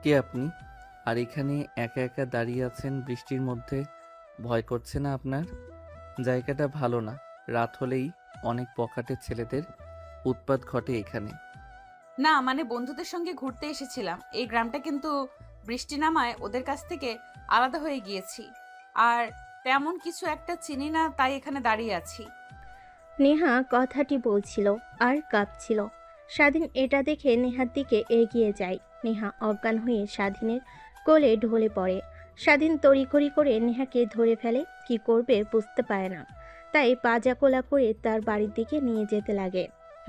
কে আপনি? আর এখানে একা একা দাঁড়িয়ে আছেন বৃষ্টির মধ্যে? ভয় করছে না আপনার? জায়গাটা ভালো না। রাত হলেই অনেক পকেটের ছেলেদের উৎপাত ঘটে এখানে। না মানে বন্ধুদের সঙ্গে ঘুরতে এসেছিলাম। এই গ্রামটা কিন্তু বৃষ্টি নামায় ওদের কাছ থেকে আলাদা হয়ে গিয়েছি। আর তেমন কিছু একটা চিনি না, তাই এখানে দাঁড়িয়ে আছি। নেহা কথাটি বলছিল আর কাঁপছিল। স্বাধীন এটা দেখে নেহার দিকে এগিয়ে যায়। নেহা অজ্ঞান হয়ে স্বাধীনের কোলে ঢলে পড়ে। স্বাধীন তড়িঘড়ি করে নেহাকে ধরে ফেলে, কি করবে বুঝতে পারে না। তাই পাজাকোলা করে তার বাড়ির দিকে নিয়ে যেতে লাগে।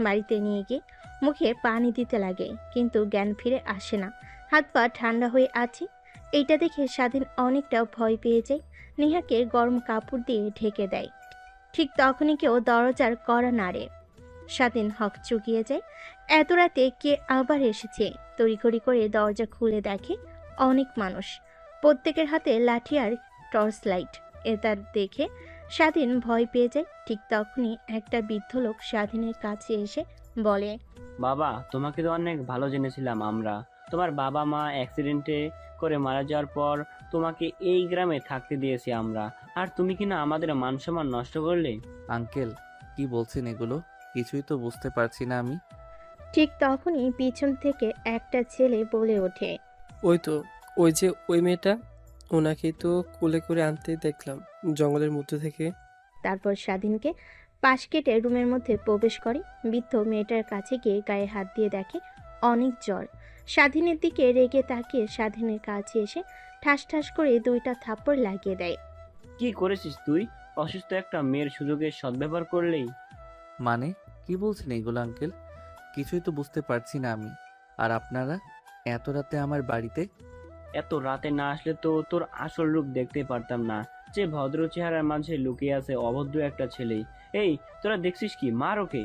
বাড়িতে নিয়ে গিয়ে মুখে পানি দিতে লাগে, কিন্তু জ্ঞান ফিরে আসে না। হাত পা ঠান্ডা হয়ে আছে। এইটা দেখে স্বাধীন অনেকটা ভয় পেয়ে যায়। নেহাকে গরম কাপড় দিয়ে ঢেকে দেয়। ঠিক তখনই কেউ দরজার কড়া নাড়ে। স্বাধীন হকচকিয়ে যায়। এত রাতে কে আবার এসেছে? তড়িঘড়ি করে দরজা খুলে দেখে অনেক মানুষ, প্রত্যেকের হাতে লাঠি আর টর্চ লাইট। এটা দেখে স্বাধীন ভয় পেয়ে যায়। ঠিক তখনই একটা বৃদ্ধ লোক স্বাধীনের কাছে এসে বলে, বাবা, তোমাকে তো অনেক ভালো জেনেছিলাম আমরা। তোমার বাবা মা অ্যাক্সিডেন্টে করে মারা যাওয়ার পর তোমাকে এই গ্রামে থাকতে দিয়েছি আমরা, আর তুমি কিনা আমাদের মান সম্মান নষ্ট করলে। আঙ্কেল, কি বলছেন এগুলো? কিছুই তো বুঝতে পারছি না আমি। ঠিক তখনই পিছন থেকে একটা ছেলে বলে ওঠে, ওই তো, ওই যে ওই মেয়েটা, ওনাকেই তো কোলে করে আনতে দেখলাম জঙ্গলের মধ্যে থেকে। তারপর স্বাধীনকে পাশ কেটে রুমের মধ্যে প্রবেশ করে। বৃদ্ধ মেয়েটার কাছে গিয়ে গায়ে হাত দিয়ে দেখে অনেক জ্বর। স্বাধীনের দিকে রেগে তাকিয়ে স্বাধীনের কাছে এসে ঠাস ঠাস করে দুইটা থাপ্পড় লাগিয়ে দেয়। কি করেছিস তুই? অসুস্থ একটা মেয়ের সুযোগের সদ্ব্যবহার করলেই। মানে, কি বলছেন এগুলো আঙ্কেল? কিছুই তো বুঝতে পারছি না আমি। আর আপনারা এত রাতে আমার বাড়িতে? এত রাতে না আসলে তো তোর আসল রূপ দেখতে পারতাম না, যে ভদ্র চেহারার মাঝে লুকিয়ে আছে অভদ্র একটা ছেলে। এই, তোরা দেখছিস কি? মার ওকে।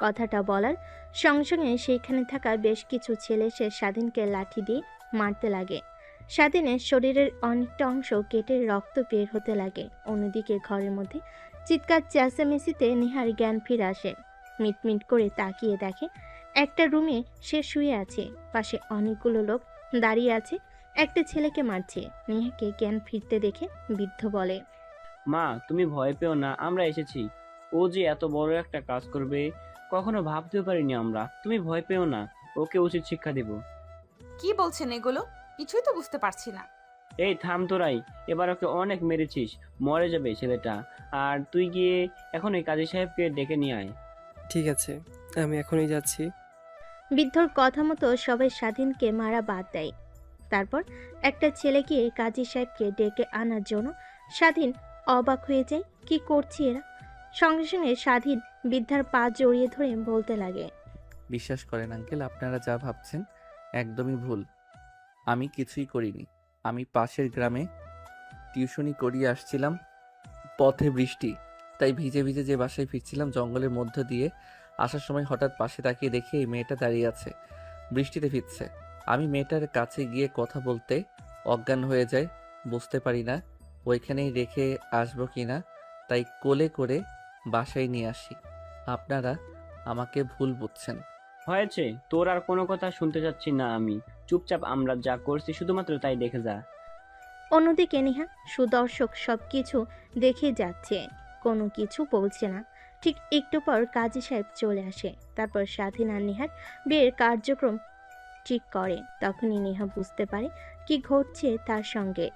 কথাটা বলার সঙ্গে সঙ্গে সেইখানে থাকা বেশ কিছু ছেলে এসে স্বাধীনকে লাঠি দিয়ে মারতে লাগে। স্বাধীনের শরীরের অনেকটা অংশ কেটে রক্ত বের হতে লাগে। অন্যদিকে ঘরের মধ্যে চিৎকার চেঁচামেচিতে নেহার জ্ঞান ফিরে আসে। মিটমিট করে তাকিয়ে দেখে একটা রুমে সে শুয়ে আছে, পাশে অনেকগুলো লোক দাঁড়িয়ে আছে, একটা ছেলেকে মারছে। নেহাকে জ্ঞান ফিরতে দেখে বৃদ্ধ বলে, মা, তুমি ভয় পেও না, আমরা এসেছি। ও যে এত বড় একটা কাজ করবে কখনো ভাবতেও পারিনি আমরা। তুমি ভয় পেও না, ওকে উচিত শিক্ষা দিব। কি বলছেন এগুলো? কিছুই তো বুঝতে পারছি না। এই থাম তোরাই, এবার ওকে অনেক মেরেছিস, মরে যাবে ছেলেটা। আর তুই গিয়ে এখন ওই কাজী সাহেবকে ডেকে নিয়ে আয়। ঠিক আছে, আমি এখনই যাচ্ছি। বৃদ্ধর কথা মতো সবাই স্বাধীনকে মারা বাদ দেয়। তারপর একটা ছেলে গিয়ে কাজী সাহেবকে ডেকে আনার জন্য স্বাধীন অবাক হয়ে যায়, কি করছে এরা? সঙ্গে সঙ্গে স্বাধীন বৃদ্ধার পা জড়িয়ে ধরে বলতে লাগে, বিশ্বাস করেন আঙ্কেল, আপনারা যা ভাবছেন একদমই ভুল। আমি কিছুই করিনি। আমি পাশের গ্রামে টিউশনি করিয়ে আসছিলাম। পথে বৃষ্টি, তাই ভিজে ভিজে যে বাসায় ফিরছিলাম জঙ্গলের মধ্য দিয়ে আসার সময় হঠাৎ পাশে তাকিয়ে দেখি এই মেয়েটা দাঁড়িয়ে আছে, বৃষ্টিতে ভিজছে। আমি মেয়েটার কাছে গিয়ে কথা বলতে অজ্ঞান হয়ে যায়। বুঝতে পারি না ওইখানেই রেখে আসবো কিনা, তাই কোলে করে বাসায় নিয়ে আসি। আপনারা আমাকে ভুল বুঝছেন। হয়েছে, তোর আর কোনো কথা শুনতে চাচ্ছি না আমি। চুপচাপ আমরা যা করছি শুধুমাত্র তাই দেখে যা। অন্যদিকে নেহা সুদর্শক সবকিছু দেখে যাচ্ছে, কোনো কিছু বলছে না। ঠিক একটু পর কাজী সাহেব চলে আসে। তারপর স্বাধীন আর নেহার বিয়ের কার্যক্রম ঠিক করে। তখনই নেহা বুঝতে পারে কি ঘটছে তার সঙ্গে।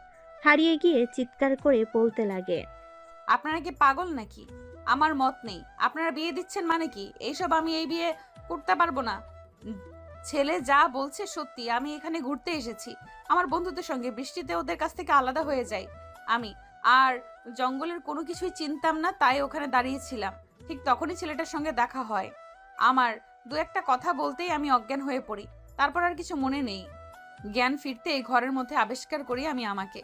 হারিয়ে গিয়ে চিৎকার করে বলতে লাগে, আপনারা কি পাগল নাকি? আমার মত নেই। আপনারা বিয়ে দিচ্ছেন মানে কি? এইসব আমি এই বিয়ে করতে পারবো না। উম, ছেলে যা বলছে সত্যি। আমি এখানে ঘুরতে এসেছি আমার বন্ধুদের সঙ্গে। বৃষ্টিতে ওদের কাছ থেকে আলাদা হয়ে যাই আমি। আর জঙ্গলের কোনো কিছুই চিনতাম না, তাই ওখানে দাঁড়িয়েছিলাম। ঠিক তখনই ছেলেটার সঙ্গে দেখা হয় আমার। দু একটা কথা বলতেই আমি অজ্ঞান হয়ে পড়ি। তারপর আর কিছু মনে নেই। জ্ঞান ফিরতেই ঘরের মধ্যে আবিষ্কার করি আমি আমাকে।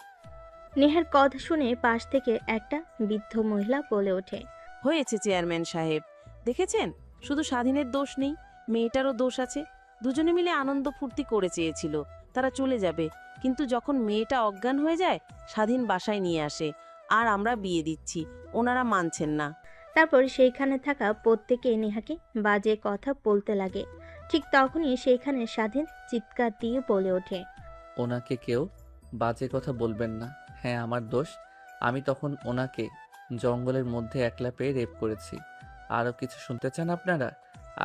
নেহার কথা শুনে পাশ থেকে একটা বৃদ্ধ মহিলা বলে ওঠে, হয়েছে চেয়ারম্যান সাহেব, দেখেছেন? শুধু স্বাধীনের দোষ নেই, মেয়েটারও দোষ আছে। দুজনে মিলে আনন্দ ফুর্তি করে চেয়েছিল তারা চলে যাবে, কিন্তু যখন মেয়েটা অজ্ঞান হয়ে যায় স্বাধীন বাসায় নিয়ে আসে, আর আমরা বিয়ে দিচ্ছি, ওনারা মানছেন না। তারপর সেইখানে থাকা প্রত্যেকে নেহাকে বাজে কথা বলতে লাগে। ঠিক তখনই সেইখানে স্বাধীন চিৎকার দিয়ে বলে ওঠে, ওনাকে কেউ বাজে কথা বলবেন না। হ্যাঁ, আমার দোষ। আমি তখন ওনাকে জঙ্গলের মধ্যে একলা পেয়ে রেপ করেছি। আরও কিছু শুনতে চান আপনারা?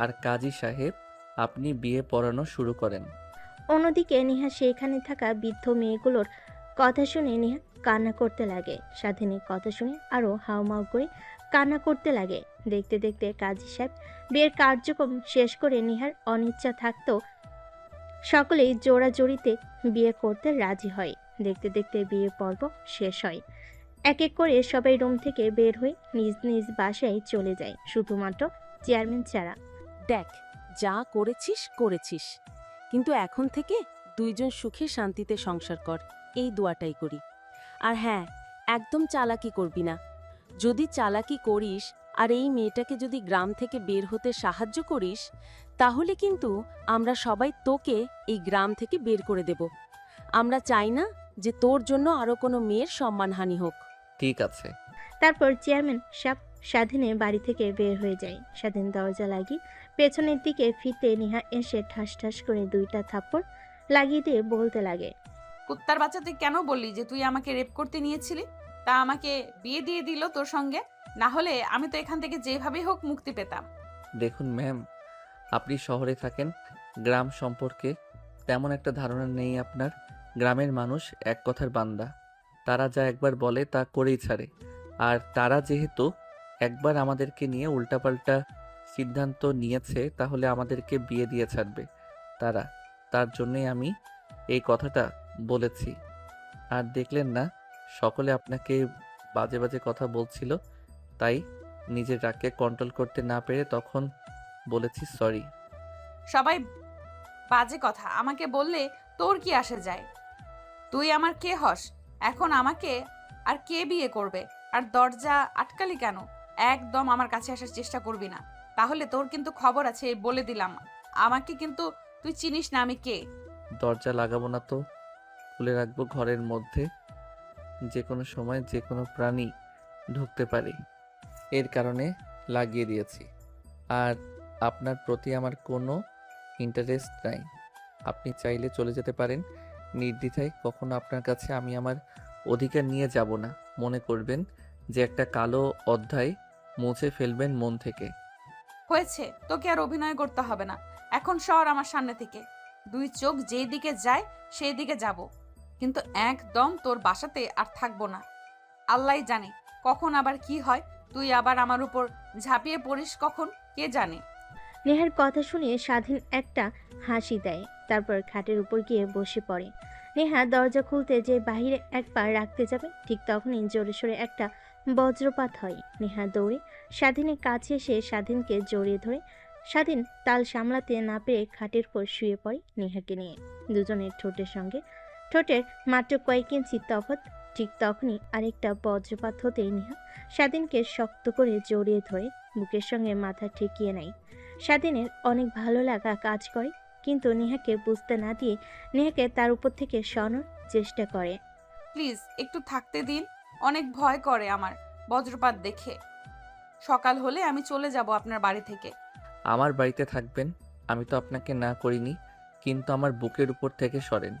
আর কাজী সাহেব, আপনি বিয়ে পড়ানো শুরু করেন। অন্যদিকে নেহা সেখানে থাকা বৃদ্ধ মেয়েগুলোর কথা শুনে নেহা কান্না করতে লাগে। স্বাধীনের কথা শুনে আরও হাউমাউ করে কান্না করতে লাগে। দেখতে দেখতে কাজী সাহেব বিয়ের কার্যক্রম শেষ করে নেহার অনিচ্ছা থাকতেও সকলেই জোড়াজড়িতে বিয়ে করতে রাজি হয়। দেখতে দেখতে বিয়ে পর্ব শেষ হয়। এক এক করে সবাই রুম থেকে বের হয়ে নিজ নিজ বাসায় চলে যায়, শুধুমাত্র চেয়ারম্যান ছাড়া। দেখ, যা করেছিস করেছিস, কিন্তু এখন থেকে দুইজন সুখে শান্তিতে সংসার কর, এই দোয়াটাই করি। আর হ্যাঁ, একদম চালাকি করবি না। যদি চালাকি করিস আর এই মেয়েটাকে যদি গ্রাম থেকে বের হতে সাহায্য করিস, তাহলে কিন্তু আমরা সবাই তোকে এই গ্রাম থেকে বের করে দেব। আমরা চাই না যে তোর জন্য আরও কোনো মেয়ের সম্মানহানি হোক। ঠিক আছে। তারপর চেয়ারম্যান সাহেব স্বাধীনের বাড়ি থেকে বের হয়ে যায়। স্বাধীন দরজা লাগিয়ে পেছনের দিকে ফিরতে নেহা এসে ঠাস ঠাস করে 2টা থাপ্পড় লাগিয়ে দিয়ে বলতে লাগে, কুত্তার বাচ্চা, তুই কেন বললি যে তুই আমাকে রেপ করতে নিয়েছিলি? তা আমাকে বিয়ে দিয়ে দিল তোর সঙ্গে, না হলে আমি তো এখান থেকে যেভাবেই হোক মুক্তি পেতাম। দেখুন ম্যাম, আপনি শহরে থাকেন, গ্রাম সম্পর্কে তেমন একটা ধারণা নেই আপনার। গ্রামের মানুষ এক কথার বান্দা, তারা যা একবার বলে তা করেই ছাড়ে। আর তারা যেহেতু একবার আমাদেরকে নিয়ে উল্টাপাল্টা সিদ্ধান্ত নিয়েছে, তাহলে আমাদেরকে বিয়ে দিয়ে ছাড়বে তারা। তার জন্যই আমি এই কথাটা বলেছি। আর দেখলেন না, সকলে আপনাকে বাজে বাজে কথা বলছিল, তাই নিজের রাগকে কন্ট্রোল করতে না পেরে তখন বলেছি সরি। সবাই বাজে কথা আমাকে বললে তোর কি আসে যায়? তুই আমার কে হস? এখন আমাকে আর কে বিয়ে করবে? আর দরজা আটকালি কেন? একদম আমার কাছে আসার চেষ্টা করবি না, তাহলে তোর কিন্তু খবর আছে, এই বলে দিলাম। আমাকে কিন্তু তুই চিনিস না আমি কে। দরজা লাগাবো না তো খুলে রাখবো ঘরের মধ্যে, যে কোনো সময় যে কোনো প্রাণী ঢুকতে পারে, এর কারণে লাগিয়ে দিয়েছি। আর আপনার প্রতি আমার কোনো ইন্টারেস্ট নাই। আপনি চাইলে চলে যেতে পারেন নির্দ্বিধায়। কখনো আপনার কাছে আমি আমার অধিকার নিয়ে যাব না। মনে করবেন যে একটা কালো অধ্যায় মুছে ফেলবেন মন থেকে। হয়েছে, তোকে আর অভিনয় করতে হবে না। এখন সর আমার সামনে থেকে। 2 চোখ যেই দিকে যায় সেই দিকে যাব, কিন্তু একদম তোর বাসাতে আর থাকবো না। আল্লাহই জানে কখন আবার কি হয়, তুই আবার আমার উপর ঝাঁপিয়ে পড়িস কখন, কে জানে। নেহার কথা শুনে স্বাধীন একটা হাসি দেয়, তারপর খাটের উপর গিয়ে বসে পড়ে। নেহা দরজা খুলতে যে বাহিরে এক পা রাখতে যাবে, ঠিক তখনই জোরে সোরে একটা বজ্রপাত হয়। নেহা দৌড়ে স্বাধীনের কাছে এসে স্বাধীনকে জড়িয়ে ধরে। স্বাধীন তাল সামলাতে না পেরে খাটের পর শুয়ে পড়ে নেহাকে নিয়ে। দুজনের ঠোঁটের সঙ্গে ঠোঁটের মাত্র কয়েক ইঞ্চি তফাৎ। ঠিক তখনই আরেকটা বজ্রপাত হতেই নেহা স্বাধীনকে শক্ত করে জড়িয়ে ধরে বুকের সঙ্গে মাথা ঠেকিয়ে নেয়। স্বাধীনের অনেক ভালো লাগা কাজ করে, কিন্তু নেহাকে বুঝতে না দিয়ে নেহাকে তার উপর থেকে সরানোর চেষ্টা করে। প্লিজ একটু থাকতে দিন, অনেক ভয় করে আমার বজ্রপাত দেখে। সকাল হলে আমি চলে যাব আপনার বাড়ি থেকে। আমার বাড়িতে থাকবেন, আমি তো আপনাকে না করিনি, কিন্তু আমার বুকের উপর থেকে সরেন।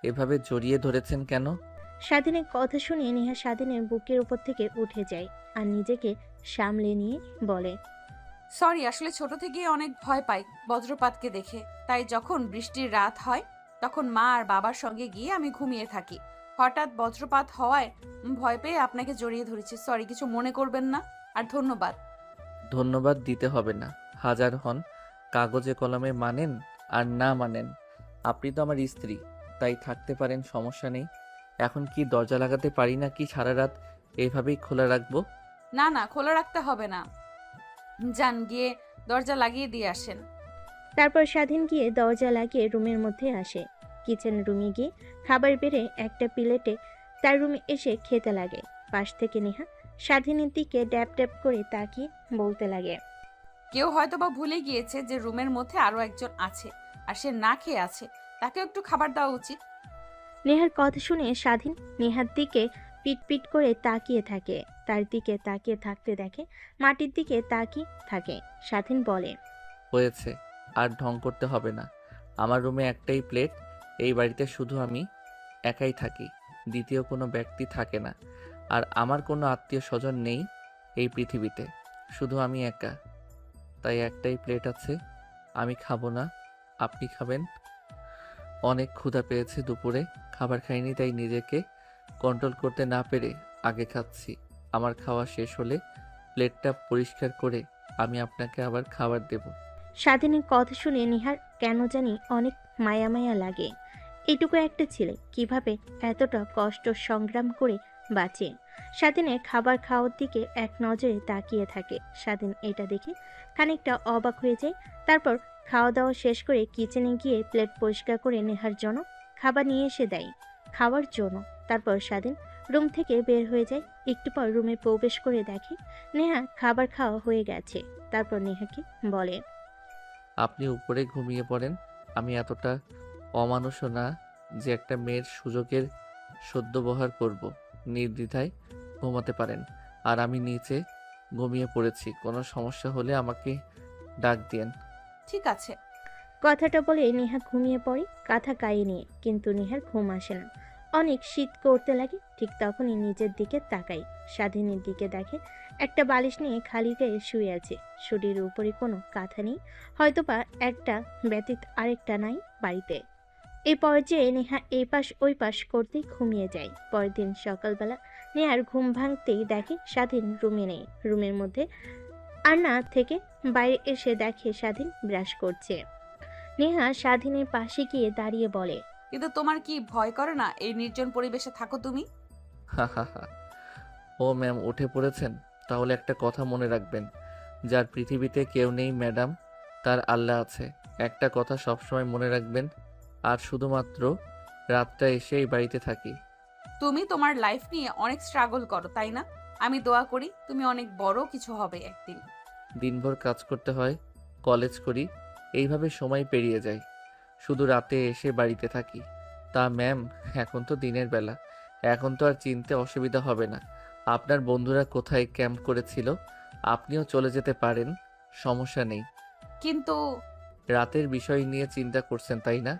এভাবে জড়িয়ে ধরেছেন কেন? স্বাধীনের কথা শুনে নেহা স্বাধীনের বুকের উপর থেকে উঠে যায় আর নিজেকে সামলে নিয়ে বলে, সরি, আসলে ছোট থেকেই অনেক ভয় পাই বজ্রপাতকে দেখে। তাই যখন বৃষ্টির রাত হয় তখন মা আর বাবার সঙ্গে গিয়ে আমি ঘুমিয়ে থাকি। হঠাৎ বজ্রপাত হওয়ায় ভয় পেয়ে আপনাকে জড়িয়ে ধরেছি। সরি, কিছু মনে করবেন না। আর ধন্যবাদ। ধন্যবাদ দিতে হবে না। হাজার হন কাগজে কলমে মানেন আর না মানেন, আপনি তো আমার স্ত্রী, তাই থাকতে পারেন, সমস্যা নেই। এখন কি দরজা লাগাতে পারি না কি সারা রাত এইভাবেই খোলা রাখবো? না না, খোলা রাখতে হবে না, যান গিয়ে দরজা লাগিয়ে দিয়ে আসেন। তারপর স্বাধীন গিয়ে দরজা লাগিয়ে রুমের মধ্যে আসে। কিচেন রুমে গিয়ে খাবার বেড়ে একটা প্লেটে তার রুমে এসে খেতে লাগে। পাশ থেকে নেহা স্বাধীনের দিকে ড্যাপ ড্যাপ করে তাকিয়ে বলতে লাগে, কেউ হয়তো বা ভুলে গিয়েছে যে রুমের মধ্যে আরো একজন আছে, আর সে না খেয়ে আছে, তাকে একটু খাবার দেওয়া উচিত। নেহার কথা শুনে স্বাধীন নেহার দিকে পিট পিট করে তাকিয়ে থাকে। তার দিকে তাকিয়ে থাকতে দেখে মাটির দিকে তাকিয়ে থাকে। স্বাধীন বলে, হয়েছে, আর ঢং করতে হবে না। আমার রুমে একটাই প্লেট, এই বাড়িতে শুধু আমি একাই থাকি, দ্বিতীয় কোনো ব্যক্তি থাকে না। আর আমার কোনো আত্মীয় স্বজন নেই এই পৃথিবীতে, শুধু আমি একা। তাই একটাই প্লেট আছে, আমি খাবো না, আপনি খাবেন। অনেক ক্ষুধা পেয়েছে, দুপুরে খাবার খাইনি, তাই নিজেকে কন্ট্রোল করতে না পেরে আগে খাচ্ছি। আমার খাওয়া শেষ হলে প্লেটটা পরিষ্কার করে আমি আপনাকে আবার খাবার দেব। স্বাধীনের কথা শুনে নিহার কেন জানি অনেক মায়া মায়া লাগে। এটুকু একটা ছেলে কিভাবে এতটা কষ্ট সংগ্রাম করে বাঁচে। স্বাধীনের খাবার খাওয়ার দিকে এক নজরে তাকিয়ে থাকে। স্বাধীন এটা দেখে খানিকটা অবাক হয়ে যায়। তারপর খাওয়া দাওয়া শেষ করে কিচেনে গিয়ে প্লেট পরিষ্কার করে নেহার জন্য খাবার নিয়ে এসে দেয় খাওয়ার জন্য। তারপর স্বাধীন রুম থেকে বের হয়ে যায়। একটু পর রুমে প্রবেশ করে দেখে নেহা খাবার খাওয়া হয়ে গেছে। তারপর নেহাকে বলে, আপনি উপরে ঘুমিয়ে পড়েন। আমি এতটা অমানুষও না যে একটা মেয়ের সুযোগের সদ্ব্যবহার করব। নির্দ্বিধায় ঘুমাতে পারেন। আর আমি নিচে ঘুমিয়ে পড়েছি, কোনো সমস্যা হলে আমাকে ডাক দিয়েন। ঠিক আছে। কথাটা বলে নেহা ঘুমিয়ে পড়ে কাঁথা গায়ে নিয়ে। কিন্তু নেহার ঘুম আসে না, অনেক শীত করতে লাগে। ঠিক তখনই নিজের দিকে তাকাই, স্বাধীনের দিকে দেখে একটা বালিশ নিয়ে খালি গায়ে শুয়ে আছে। শরীরের উপরে কোনো কাঁথা নেই, হয়তোবা একটা ব্যতীত আরেকটা নাই বাড়িতে। এই পর্যায়ে নেহা এই পাশ ওই পাশ করতেই ঘুমিয়ে যায়। পরের দিন সকালবেলা নেহার ঘুম ভাঙতেই দেখে স্বাধীন রুমে নেই। রুমের মধ্যে আয়না থেকে বাইরে এসে দেখে স্বাধীন ব্রাশ করছে। নেহা স্বাধীনের পাশে গিয়ে দাঁড়িয়ে বলে, কিন্তু তোমার কি ভয় করে না এই নির্জন পরিবেশে থাকো তুমি? হা হা হা। ও ম্যাম, উঠে পড়েছেন? তাহলে একটা কথা মনে রাখবেন, যার পৃথিবীতে কেউ নেই ম্যাডাম, তার আল্লাহ আছে। একটা কথা সবসময় মনে রাখবেন। আর শুধুমাত্র রাতটা এসে এই বাড়িতে থাকি। তুমি তোমার লাইফ নিয়ে অনেক স্ট্রাগল করো, তাই না? আমি দোয়া করি তুমি অনেক বড় কিছু হবে একদিন। দিনভর কাজ করতে হয়, কলেজ করি, এইভাবে সময় পেরিয়ে যায়। শুধু রাতে এসে বাড়িতে থাকি। তা ম্যাম, এখন তো দিনের বেলা, এখন তো আর চিনতে অসুবিধা হবে না। আপনার বন্ধুরা কোথায় ক্যাম্প করেছিল, আপনিও চলে যেতে পারেন, সমস্যা নেই। কিন্তু রাতের বিষয় নিয়ে চিন্তা করছেন তাই না?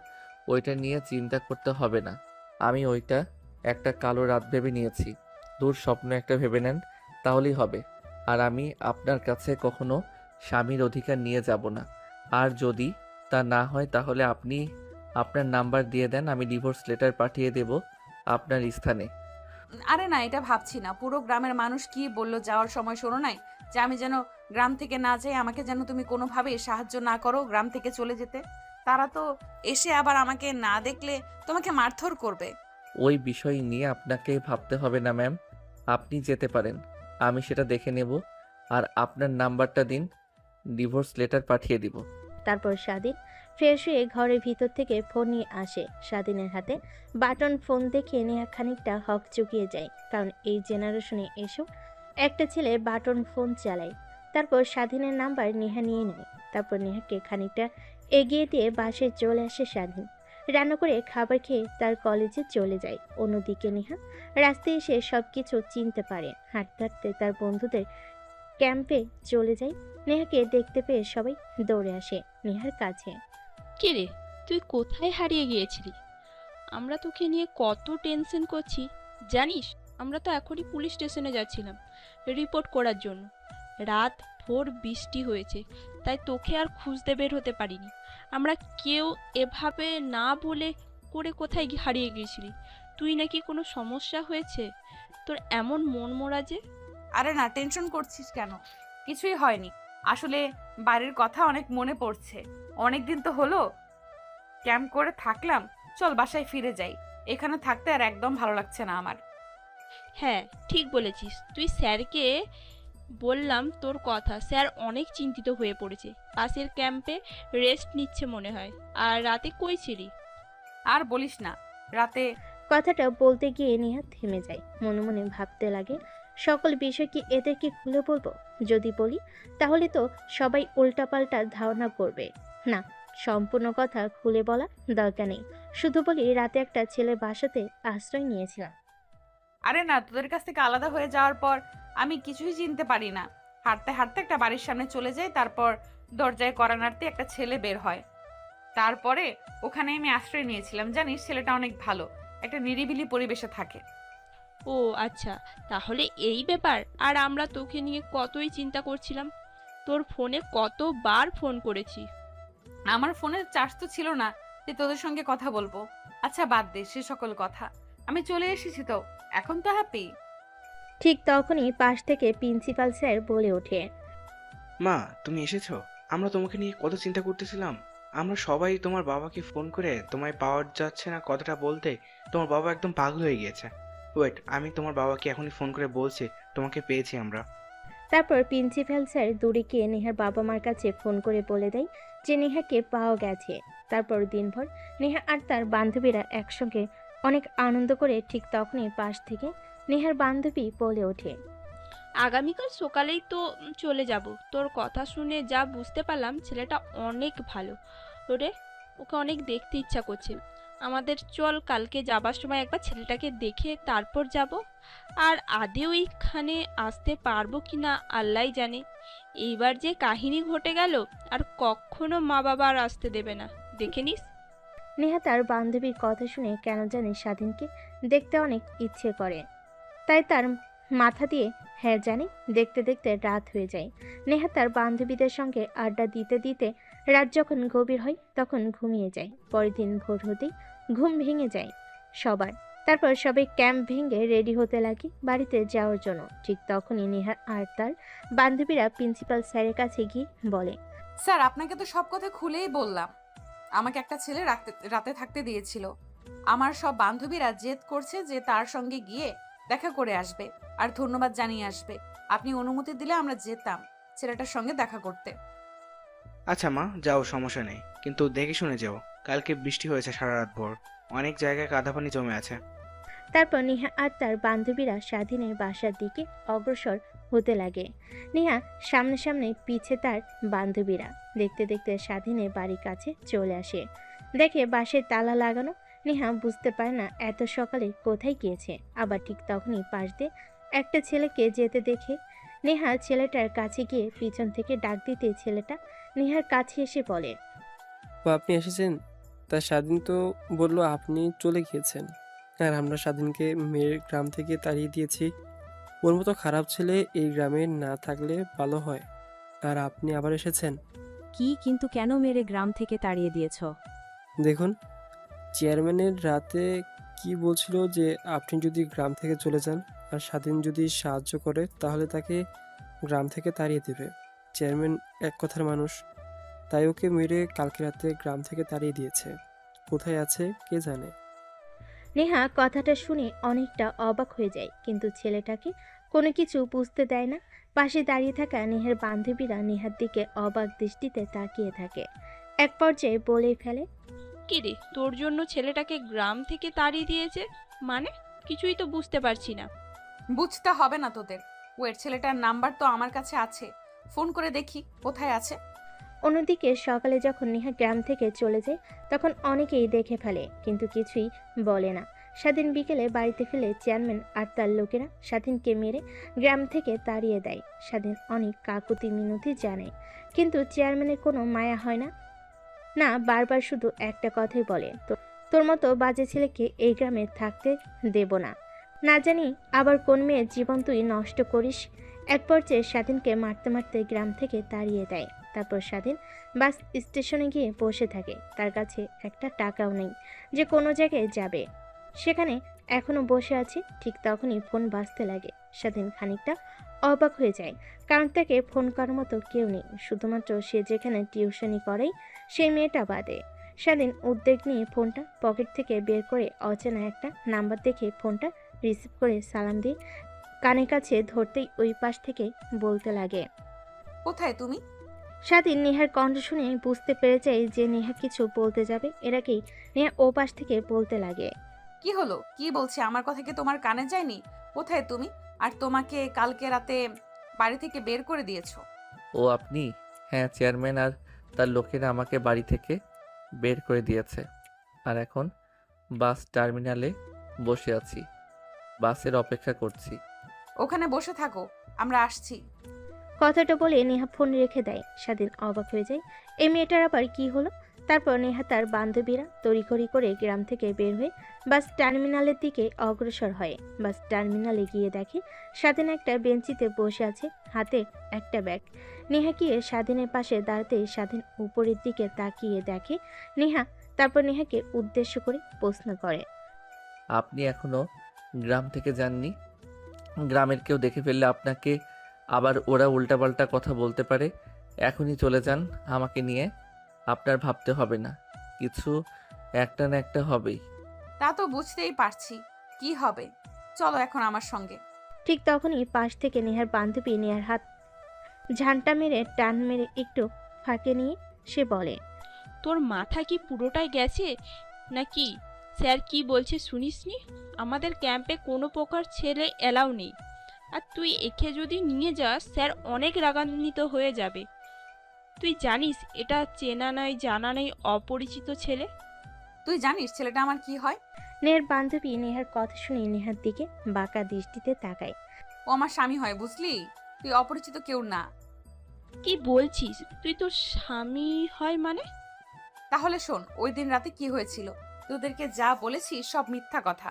ওইটা নিয়ে চিন্তা করতে হবে না। আমি ওইটা একটা কালো রাত ভেবে নিয়েছি। দূর স্বপ্ন একটা ভেবে নেন, তাহলেই হবে। আর আমি আপনার কাছে কখনো স্বামীর অধিকার নিয়ে যাব না। আর যদি তা না হয় তাহলে আপনি আপনার নাম্বার দিয়ে দেন, আমি ডিভোর্স লেটার পাঠিয়ে দেব আপনার স্থানে। আরে না, এটা ভাবছি না। পুরো গ্রামের মানুষ কি বললো যাওয়ার সময়, শোনো নাই যে আমি যেন গ্রাম থেকে না যাই, আমাকে যেন তুমি কোনোভাবে সাহায্য না করো গ্রাম থেকে চলে যেতে। তারা তো এসে আবার আমাকে না দেখলে তোমাকে মারধর করবে। ওই বিষয় নিয়ে আপনাকে ভাবতে হবে না ম্যাম, আপনি যেতে পারেন, আমি সেটা দেখে নেব। আর আপনার নাম্বারটা দিন, ডিভোর্স লেটার পাঠিয়ে দিব। তারপর স্বাধীন ফ্রেশ হয়ে ঘরের ভিতর থেকে ফোন নিয়ে আসে। স্বাধীনের হাতে বাটন ফোন দেখে নেহা খানিকটা হক চুকিয়ে যায়, কারণ এই জেনারেশনে এসব একটা ছেলে বাটন ফোন চালায়। তারপর স্বাধীনের নাম্বার নেহা নিয়ে নেয়। তারপর নেহাকে খানিকটা এগিয়ে দিয়ে বাসে চলে আসে স্বাধীন। রান্না করে খাবার খেয়ে তার কলেজে চলে যায়। অন্যদিকে নেহা রাস্তায় এসে সবকিছু চিনতে পারে। হাঁটতে হাঁটতে তার বন্ধুদের ক্যাম্পে চলে যায়। নেহাকে দেখতে পেয়ে সবাই দৌড়ে আসে নেহার কাছে। কিরে, তুই কোথায় হারিয়ে গিয়েছিলি? আমরা তোকে নিয়ে কত টেনশন করছি জানিস? আমরা তো এখনই পুলিশ স্টেশনে যাচ্ছিলাম রিপোর্ট করার জন্য। রাত ভোর বৃষ্টি হয়েছে, তাই তোকে আর খুঁজতে বের হতে পারিনি আমরা কেউ। এভাবে না বলে করে কোথায় হারিয়ে গিয়েছিলি? তুই নাকি কোনো সমস্যা হয়েছে? তোর এমন মন মরা যে? আরে না, টেনশন করছিস কেন? কিছুই হয়নি। আসলে বাড়ির কথা অনেক মনে পড়ছে। অনেক দিন তো হলো ক্যাম্প করে থাকলাম, চল বাসায় ফিরে যাই। এখানে থাকতে আর একদম ভালো লাগছে না আমার। হ্যাঁ, ঠিক বলেছিস। তুই স্যারকে বললাম তোর কথা, স্যার অনেক চিন্তিত হয়ে পড়েছে। পাশের ক্যাম্পে রেস্ট নিচ্ছে মনে হয়। আর রাতে কই ছিলি? আর বলিস না, রাতে কথাটা বলতে গিয়ে নেহা থেমে যায়। মনে মনে ভাবতে লাগে সকল বিষয় কি এদেরকে খুলে বলবো? যদি বলি তাহলে তো সবাই উল্টাপাল্টা ধারণা করবে। না, সম্পূর্ণ কথা খুলে বলা দরকার নেই। শুধু বলি রাতে একটা ছেলের বাসাতে আশ্রয় নিয়েছিলাম। আরে না, তোদের কাছ থেকে আলাদা হয়ে যাওয়ার পর আমি কিছুই চিনতে পারি না। হাঁটতে হাঁটতে একটা বাড়ির সামনে চলে যাই, তারপর দরজায় কড়া নাড়তে একটা ছেলে বের হয়। তারপরে ওখানে আমি আশ্রয় নিয়েছিলাম। জানিস ছেলেটা অনেক ভালো, একটা নিরিবিলি পরিবেশে থাকে। ও আচ্ছা, তাহলে এই ব্যাপার। আর আমরা তোকে নিয়ে কতই চিন্তা করছিলাম, তোর ফোনে কতবার ফোন করেছি। আমার ফোনের চার্জ তো ছিল না যে তোদের সঙ্গে কথা বলবো। আচ্ছা বাদ দে সে সকল কথা, আমি চলে এসেছি তো, এখন তো হ্যাপি। ঠিক তখনই পাশ থেকে প্রিন্সিপাল স্যার বলে ওঠে, মা, তুমি এসেছো? আমরা তোমাকে নিয়ে কত চিন্তা করতেছিলাম। আমরা সবাই তোমার বাবাকে ফোন করে তোমায় পাওয়া যাচ্ছে না কথাটা বলতে তোমার বাবা একদম পাগল হয়ে গিয়েছে। ওয়েট, আমি তোমার বাবাকে এখনই ফোন করে বলছি তোমাকে পেয়েছি আমরা। তারপর প্রিন্সিপাল স্যার দূরে গিয়ে নেহার বাবা মার কাছে ফোন করে বলে দেয় যে নেহাকে পাওয়া গেছে। তারপর দিনভর নেহা আর তার বান্ধবীরা একসঙ্গে অনেক আনন্দ করে। ঠিক তখনই পাশ থেকে নেহার বান্ধবী বলে ওঠে, আগামীকাল সকালেই তো চলে যাব। তোর কথা শুনে যা বুঝতে পারলাম ছেলেটা অনেক ভালো। ওরে, ওকে অনেক দেখতে ইচ্ছা করছে আমাদের। চল কালকে যাবার সময় একবার ছেলেটাকে দেখে তারপর যাব। আর আদেও এইখানে আসতে পারবো কি না আল্লাহ জানে। এইবার যে কাহিনী ঘটে গেল, আর কখনো মা বাবা আর আসতে দেবে না, দেখে নিস। নেহা তার বান্ধবীর কথা শুনে কেন জানি স্বাধীনকে দেখতে অনেক ইচ্ছে করে। তাই তার মাথা দিয়ে হ্যাঁ জানি দেখতে দেখতে রাত হয়ে যায়। নেহা তার বান্ধবীদের সঙ্গে আড্ডা দিতে দিতে রাত যখন গভীর হয় তখন ঘুমিয়ে যায়। পরের দিন ভোর হতেই ঘুম ভেঙে যায় সবার। তারপর সবাই ক্যাম্প ভেঙে রেডি হতে লাগে বাড়িতে যাওয়ার জন্য। ঠিক তখনই নেহা আর তার বান্ধবীরা প্রিন্সিপাল স্যারের কাছে গিয়ে বলে, স্যার আপনাকে তো সব কথা খুলেই বললাম। আমাকে একটা ছেলে রাতে থাকতে দিয়েছিল। আমার সব বান্ধবীরা জেদ করছে যে তার সঙ্গে গিয়ে দেখা করে আসবে আর ধন্যবাদ জানিয়ে আসবে। আপনি অনুমতি দিলে আমরা যেতাম ছেলেটার সঙ্গে দেখা করতে। আচ্ছা মা, যাও, সমস্যা নেই, কিন্তু দেখে শুনে যাও। কালকে বৃষ্টি হয়েছে সারা রাত ভোর, অনেক জায়গায় কাদা পানি জমে আছে। তারপর নেহা আর তার বান্ধবীরা স্বাধীনের বাসার দিকে অগ্রসর হতে লাগে। নেহা সামনে সামনে পিছে তার বান্ধবীরা। দেখতে দেখতে স্বাধীনের বাড়ির কাছে চলে আসে। দেখে বাসায় তালা লাগানো। নেহা বুঝতে পারে না এত সকালে কোথায় গিয়েছে। আবার ঠিক তখনই পাশ দিয়ে একটা ছেলেকে যেতে দেখে নেহা ছেলেটার কাছে গিয়ে পিছন থেকে ডাক দিতে ছেলেটা নেহার কাছে এসে বলে, ও আপনি এসেছেন? তা স্বাধীন তো বলল আপনি চলে গিয়েছেন, আর আমরা স্বাধীনকে মেয়ের গ্রাম থেকে তাড়িয়ে দিয়েছি। ওর মতো খারাপ ছেলে এই গ্রামে না থাকলে ভালো হয়, আর আপনি আবার এসেছেন। কি কিন্তু কেন মেরে গ্রাম থেকে তাড়িয়ে দিয়েছ? দেখুন, চেয়ারম্যানের রাতে কি বলছিল যে আপনি যদি গ্রাম থেকে চলে যান আর স্বাধীন যদি সাহায্য করে তাহলে তাকে গ্রাম থেকে তাড়িয়ে দেবে। চেয়ারম্যান এক কথার মানুষ, তাই ওকে মেরে কালকে রাতে গ্রাম থেকে তাড়িয়ে দিয়েছে। কোথায় আছে কে জানে। নেহা কথাটা শুনে অনেকটা অবাক হয়ে যায়, কিন্তু ছেলেটাকে কোনো কিছু বুঝতে দেয় না। পাশে দাঁড়িয়ে থাকা নেহার বান্ধবীরা নেহার দিকে অবাক দৃষ্টিতে তাকিয়ে থাকে। এক পর্যায়ে বলেই ফেলে, কি রে, তোর জন্য ছেলেটাকে গ্রাম থেকে তাড়িয়ে দিয়েছে মানে? কিছুই তো বুঝতে পারছি না। বুঝতে হবে না তোদের। ওয়েট, ছেলেটার নাম্বার তো আমার কাছে আছে, ফোন করে দেখি কোথায় আছে। অন্যদিকে সকালে যখন নেহা গ্রাম থেকে চলে যায় তখন অনেকেই দেখে ফেলে, কিন্তু কিছুই বলে না। স্বাধীন বিকেলে বাড়িতে ফেলে চেয়ারম্যান আর তার লোকেরা স্বাধীনকে মেরে গ্রাম থেকে তাড়িয়ে দেয়। স্বাধীন অনেক কাকুতি মিনতি জানায়, কিন্তু চেয়ারম্যানের কোনো মায়া হয় না। না, বারবার শুধু একটা কথাই বলে, তোর মতো বাজে ছেলেকে এই গ্রামে থাকতে দেব না। না জানি আবার কোন মেয়ের জীবন তুই নষ্ট করিস। এক পর্যায়ে স্বাধীনকে মারতে মারতে গ্রাম থেকে তাড়িয়ে দেয়। তারপর স্বাধীন বাস স্টেশনে গিয়ে বসে থাকে। তার কাছে একটা টাকাও নেই যে কোনো জায়গায় যাবে, সেখানে এখনো বসে আছে। ঠিক তখনই ফোন বাজতে লাগে। স্বাধীন খানিকটা অবাক হয়ে যায়, কারণ তাকে ফোন করার মতো কেউ নেই, শুধুমাত্র সে যেখানে টিউশনি করে সেই মেয়েটা বাদে। স্বাধীন উদ্বেগ নিয়ে ফোনটা পকেট থেকে বের করে অচেনা একটা নাম্বার দেখে ফোনটা রিসিভ করে সালাম দিয়ে কানের কাছে ধরতেই ওই পাশ থেকে বলতে লাগে, কোথায় তুমি? স্বাধীন নেহার কণ্ঠ শুনে বুঝতে পেরে যায় যে নেহা কিছু বলতে যাবে। এর আগেই নেহা ও পাশ থেকে বলতে লাগে, কি হলো, কি বলছে? আমার কথা কি তোমার কানে যায়নি? কোথায় তুমি? আর তোমাকে কালকে রাতে বাড়ি থেকে বের করে দিয়েছো? ও আপনি? হ্যাঁ, চেয়ারম্যান আর তার লোকেরা আমাকে বাড়ি থেকে বের করে দিয়েছে। আর এখন বাস টার্মিনালে বসে আছি, বাসের অপেক্ষা করছি। ওখানে বসে থাকো, আমরা আসছি। কথাটা বলে নেহা ফোন রেখে দেয়। স্বাধীন অবাক হয়ে যায়, এই মেয়েটার আবার কি হলো? তারপর নেহা তার বান্ধবীরা তড়িঘড়ি করে গ্রাম থেকে বের হয়ে বাস টার্মিনালের দিকে অগ্রসর হয়। বাস টার্মিনালে গিয়ে দেখে স্বাধীন একটা বেঞ্চিতে বসে আছে, হাতে একটা ব্যাগ। নেহা গিয়ে স্বাধীনের পাশে দাঁড়াতেই স্বাধীন উপরের দিকে তাকিয়ে দেখে নেহা। তারপর নেহাকে উদ্দেশ্য করে প্রশ্ন করে, আপনি এখনো গ্রাম থেকে যাননি? গ্রামের কেউ দেখে ফেললে আপনাকে আবার ওরা উল্টাপাল্টা কথা বলতে পারে। এখনই চলে যান আমাকে নিয়ে। আপনার ভাবতে হবে না, কিছু একটা না একটা হবেই। তা তো বুঝতেই পারছি কি হবে। চলো এখন আমার সঙ্গে। ঠিক তখনই পাশ থেকে নেহার বান্ধবী নেহার হাত ঝান্টা মেরে টান মেরে একটু ফাঁকে নিয়ে সে বলে, তোর মাথা কি পুরোটাই গেছে নাকি? স্যার কি বলছে শুনিসনি? আমাদের ক্যাম্পে কোনো প্রকার ছেলে এলাও নেই। আর তুই একে যদি নিয়ে যাস স্যার অনেক রাগান্বিত হয়ে যাবে। তুই জানিস এটা চেনা নয় জানা নেই অপরিচিত ছেলে। তুই জানিস ছেলেটা আমার কি হয়? নেহার বান্ধবী নেহার কথা শুনে নেহার দিকে বাঁকা দৃষ্টিতে তাকায়। ও আমার স্বামী হয়, বুঝলি? তুই অপরিচিত কেউ না। কি বলছিস? তুই তোর স্বামী হয় মানে? তাহলে শোন, ওই দিন রাতে কি হয়েছিল। তোদেরকে যা বলেছি সব মিথ্যা কথা।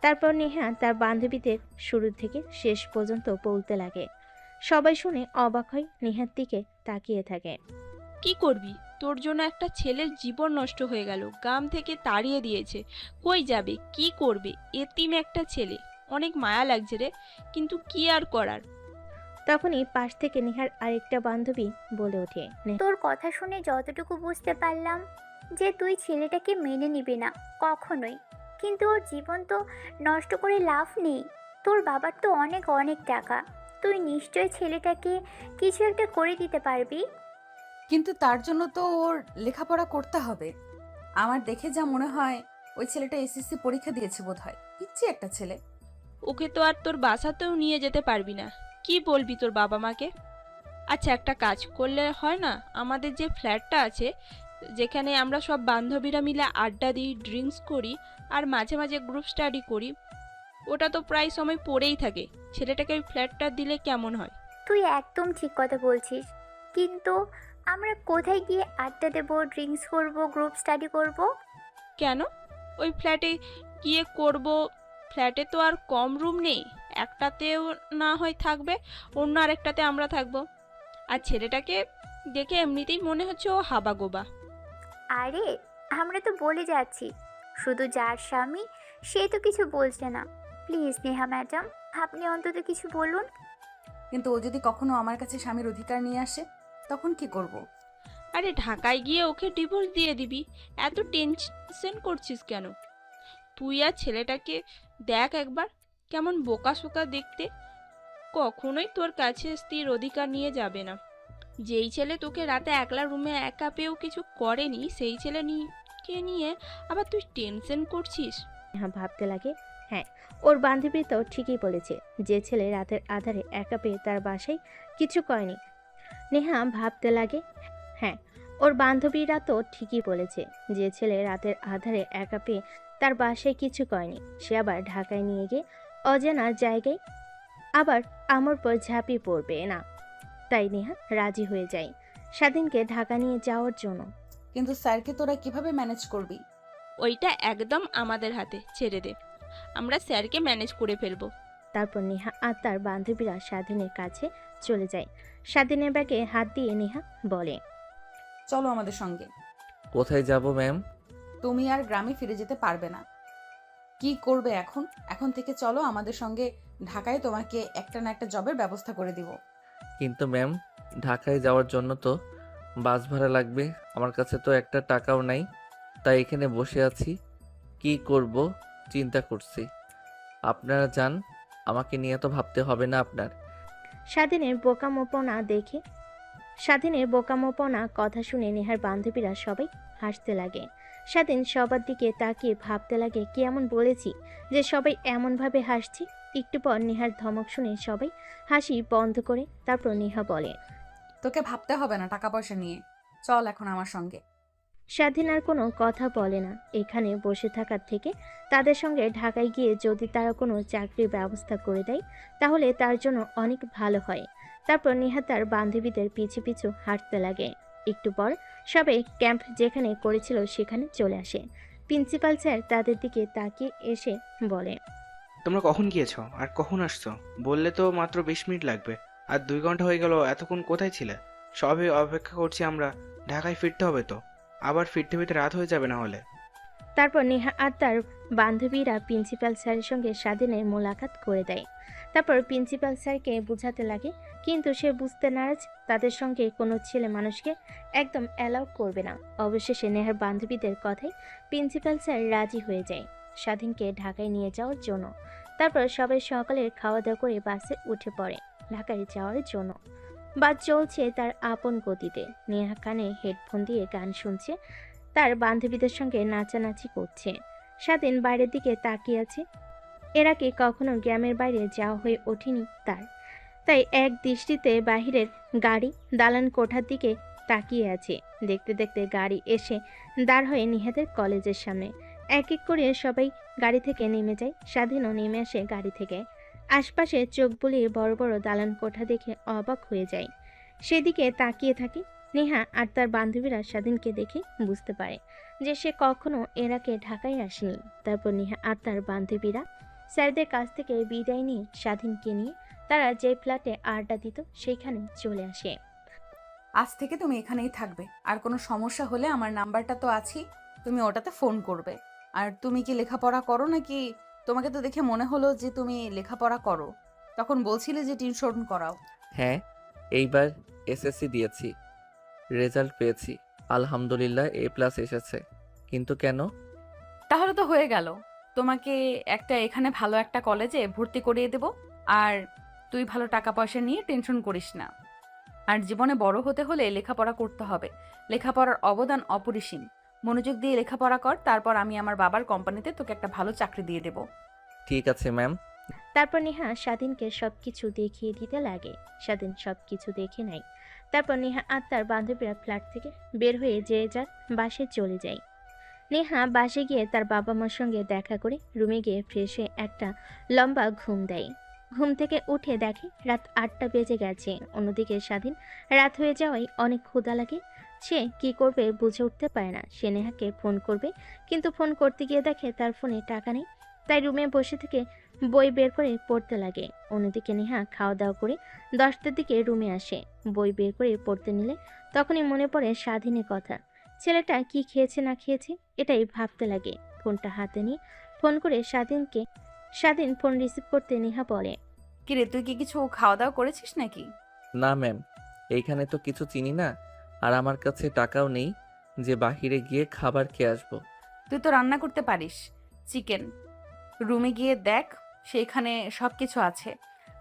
তারপর নেহা তার বান্ধবীদের শুরু থেকে শেষ পর্যন্ত বলতে লাগে। সবাই শুনে অবাক হয়, নেহার দিকে তাকিয়ে থাকে। কি করবি? তোর জন্য একটা ছেলের জীবন নষ্ট হয়ে গেল, গ্রাম থেকে তাড়িয়ে দিয়েছে। কই যাবে, কি করবে? এতিম একটা ছেলে, অনেক মায়া লাগছে রে, কিন্তু কি আর করার। তখনই পাশ থেকে নেহার আরেকটা বান্ধবী বলে ওঠে, তোর কথা শুনে যতটুকু বুঝতে পারলাম যে তুই ছেলেটাকে মেনে নিবি না কখনোই, কিন্তু ওর জীবন তো নষ্ট করে লাভ নেই। তোর বাবার তো অনেক অনেক টাকা, তুই নিশ্চয়ই ছেলেটাকে কিছু একটা করে দিতে পারবি। কিন্তু তার জন্য তো ওর লেখাপড়া করতে হবে। আমার দেখে যা মনে হয় ওই ছেলেটা এসএসসি পরীক্ষা দিয়েছে বোধহয়। পিচ্ছি একটা ছেলে। ওকে তো আর তোর বাসাতেও নিয়ে যেতে পারবি না। কি বলবি তোর বাবা মাকে? আচ্ছা, একটা কাজ করলে হয় না? আমাদের যে ফ্ল্যাটটা আছে, যেখানে আমরা সব বান্ধবীরা মিলে আড্ডা দিই, ড্রিঙ্কস করি আর মাঝে মাঝে গ্রুপ স্টাডি করি, ওটা তো প্রায় সময় পড়েই থাকে। ছেলেটাকে ওই ফ্ল্যাটটা দিলে কেমন হয়? তুই একদম ঠিক কথা বলছিস, কিন্তু আমরা কোথায় গিয়ে আড্ডা দেবো, ড্রিঙ্কস করব, গ্রুপ স্টাডি করব? কেন? ওই ফ্ল্যাটে গিয়ে করব। ফ্ল্যাটে তো আর কম রুম নেই, একটাতেও না হয় থাকবে, অন্য আরেকটাতে আমরা থাকবো। আর ছেলেটাকে দেখে এমনিতেই মনে হচ্ছে ও হাবাগোবা। আরে আমরা তো বলে যাচ্ছি, শুধু যার স্বামী সে তো কিছু বলছে না। প্লিজ নেহা ম্যাডাম, আপনি অন্তত কিছু বলুন। কিন্তু ও যদি কখনো আমার কাছে স্বামীর অধিকার নিয়ে আসে, তখন কি করব? আরে ঢাকায় গিয়ে ওকে ডিভোর্স দিয়ে দিবি। এত টেনশন করছিস কেন? তুই আর ছেলেটাকে দেখ একবার, কেমন বোকা শোকা দেখতে। কখনোই তোর কাছে স্ত্রীর অধিকার নিয়ে যাবে না। যেই ছেলে তোকে রাতে একলা রুমে একা পেয়েও কিছু করেনি, সেই ছেলে কে নিয়ে আবার তুই টেনশন করছিস। নেহা ভাবতে লাগে, হ্যাঁ, ওর বান্ধবী তো ঠিকই বলেছে। যে ছেলে রাতের আধারে একা পেয়ে তার বাসায় কিছু করেনি। নেহা ভাবতে লাগে, হ্যাঁ, ওর বান্ধবীরা তো ঠিকই বলেছে। যে ছেলে রাতের আধারে একা পেয়ে তার বাসায় কিছু করেনি, সে আবার ঢাকায় নিয়ে গিয়ে অজানা জায়গায় আবার আমার পর ঝাঁপিয়ে পড়বে না। তাই নেহা রাজি হয়ে যায় স্বাধীনকে ঢাকা নিয়ে যাওয়ার জন্য। কিন্তু স্যারকে তোরা কিভাবে ম্যানেজ করবি? ওইটা একদম আমাদের হাতে, ছেড়ে দে, আমরা স্যারকে ম্যানেজ করে ফেলবো। তারপর নেহা আর তার বান্ধবীরা স্বাধীনের কাছে চলে যায়। স্বাধীনের ব্যাগে হাত দিয়ে নেহা বলে, চলো আমাদের সঙ্গে। কোথায় যাব ম্যাম? তুমি আর গ্রামে ফিরে যেতে পারবে না। কি করবে এখন? এখন থেকে চলো আমাদের সঙ্গে ঢাকায়, তোমাকে একটা না একটা জবের ব্যবস্থা করে দিব। কিন্তু ম্যাম, ঢাকায় যাওয়ার জন্য তো বাস ভাড়া লাগবে। আমার কাছে তো একটা টাকাও নাই, তাই এখানে বসে আছি। কি করব চিন্তা করছি। আপনারা যান, আমাকে নিয়ে তো ভাবতে হবে না আপনার। স্বাধীনের বোকামোপনা কথা শুনে নেহার বান্ধবীরা সবাই হাসতে লাগে। স্বাধীন সবার দিকে তাকিয়ে ভাবতে লাগে, কি এমন বলেছি যে সবাই এমনভাবে হাসছি। একটু পর নেহার ধমক শুনে সবাই হাসি বন্ধ করে। তারপর নেহা বলে, তোকে ভাবতে হবে না টাকা পয়সা নিয়ে, চল এখন আমার সঙ্গে। স্বাধীন আর কোনো কথা বলে না। এখানে বসে থাকার থেকে তাদের সঙ্গে ঢাকায় গিয়ে যদি তারা কোনো চাকরির ব্যবস্থা করে দেয়, তাহলে তার জন্য অনেক ভালো হয়। তারপর নেহা তার বান্ধবীদের পিছু পিছু হাঁটতে লাগে। একটু পর সবাই ক্যাম্প যেখানে করেছিল সেখানে চলে আসে। প্রিন্সিপাল স্যার তাদের দিকে তাকিয়ে এসে বলে, তোমরা কখন গিয়েছো আর কখন আসছো? বললে তো মাত্র 20 মিনিট লাগবে, আর 2 ঘন্টা হয়ে গেল। এতক্ষণ কোথায় ছিলে? সবে অপেক্ষা করছি আমরা। ঢাকায় ফিরতে হবে তো, আবার ফিরতে ফিরতে রাত হয়ে যাবে না হলে। তারপর নেহা আর তার বান্ধবীরা প্রিন্সিপাল স্যারের সঙ্গে স্বাধীনের মোলাকাত করে দেয়। তারপর প্রিন্সিপাল স্যারকে বোঝাতে লাগে, কিন্তু সে বুঝতে নারাজ, তাদের সঙ্গে কোনো ছেলে মানুষকে একদম অ্যালাউ করবে না। অবশেষে নেহার বান্ধবীদের কথায় প্রিন্সিপাল স্যার রাজি হয়ে যায় স্বাধীনকে ঢাকায় নিয়ে যাওয়ার জন্য। তারপর সবাই সকালের খাওয়া দাওয়া করে বাসে উঠে পড়ে ঢাকায় যাওয়ার জন্য। বাস চলছে তার আপন গতিতে। নেহা কানে হেডফোন দিয়ে গান শুনছে, তার বান্ধবীদের সঙ্গে নাচানাচি করছে। স্বাধীন বাইরের দিকে তাকিয়ে আছে। এর আগে কখনো গ্রামের বাইরে যাওয়া হয়ে ওঠেনি তার, তাই এক দৃষ্টিতে বাহিরের গাড়ি দালান কোঠার দিকে তাকিয়ে আছে। দেখতে দেখতে গাড়ি এসে দাঁড় হয়ে নিহাদের কলেজের সামনে। এক এক করে সবাই গাড়ি থেকে নেমে যায়। স্বাধীনও নেমে আসে গাড়ি থেকে। আশপাশে চোখ বুলিয়ে বড় বড় দালান কোঠা দেখে অবাক হয়ে যায়। সেদিকে তাকিয়ে থাকে। নেহা আর তার বান্ধবীরা স্বাধীনকে দেখে বুঝতে পারে যে সে কখনো এর আগে ঢাকায় আসেনি। তারপর নেহা আর তার বান্ধবীরা স্যারদের কাছ থেকে বিদায় নিয়ে স্বাধীনকে নিয়ে তারা যে ফ্ল্যাটে আড্ডা দিত সেইখানে চলে আসে। আজ থেকে তুমি এখানেই থাকবে, আর কোনো সমস্যা হলে আমার নাম্বারটা তো আছেই, তুমি ওটাতে ফোন করবে। আর তুমি কি লেখাপড়া করো নাকি? তোমাকে তো দেখে মনে হলো যে তুমি লেখাপড়া করো, তখন বলছিলে যে টিউশন করাও। হ্যাঁ, এইবার এসএসসি দিয়েছি, রেজাল্ট পেয়েছি, আলহামদুলিল্লাহ A+ এসেছে। কিন্তু কেন? তাহলে তো হয়ে গেল, তোমাকে একটা এখানে ভালো একটা কলেজে ভর্তি করিয়ে দেব। আর তুই ভালো টাকা পয়সা নিয়ে টেনশন করিস না। আর জীবনে বড় হতে হলে লেখাপড়া করতে হবে, লেখাপড়ার অবদান অপরিসীম। মনোযোগ দিয়ে লেখাপড়া কর, তারপর আমি আমার বাবার কোম্পানিতে তোকে একটা ভালো চাকরি দিয়ে দেব। ঠিক আছে ম্যাম। তারপর নেহা স্বাধীনকে সবকিছু দেখিয়ে দিতে লাগে। স্বাধীন সবকিছু দেখে নেয়। তারপর নেহা আর তার বান্ধবীরা ফ্ল্যাট থেকে বের হয়ে যে যার বাসে চলে যায়। নেহা বাসে গিয়ে তার বাবা মার সঙ্গে দেখা করে রুমে গিয়ে ফ্রেশ হয়ে একটা লম্বা ঘুম দেয়। ঘুম থেকে উঠে দেখে রাত 8টা বেজে গেছে। অন্যদিকে স্বাধীন রাত হয়ে যাওয়ায় অনেক ক্ষুধা লাগে। সে কি করবে বুঝে উঠতে পারে না। সে নেহাকে ফোন করবে, কিন্তু ফোন করতে গিয়ে দেখে তার ফোনে টাকা নেই। তাই রুমে বসে থেকে বই বের করে পড়তে লাগে। অন্যদিকে নেহা খাওয়া দাওয়া করে 10টার দিকে রুমে আসে। বই বের করে পড়তে নিলে তখনই মনে পড়ে স্বাধীনের কথা। ছেলেটা কি খেয়েছে না খেয়েছে এটাই ভাবতে লাগে। ফোনটা হাতে নিয়ে ফোন করে স্বাধীনকে। স্বাধীন ফোন রিসিভ করতে নেহা বলে, কিরে, তুই কি কিছু খাওয়া দাওয়া করেছিস নাকি? না ম্যাম, এইখানে তো কিছু চিনি না, আর আমার কাছে টাকাও নেই যে বাহিরে গিয়ে খাবার খেয়ে আসবো। তুই তো রান্না করতে পারিস, চিকেন। রুমে গিয়ে দেখ, সেখানে সব কিছু আছে।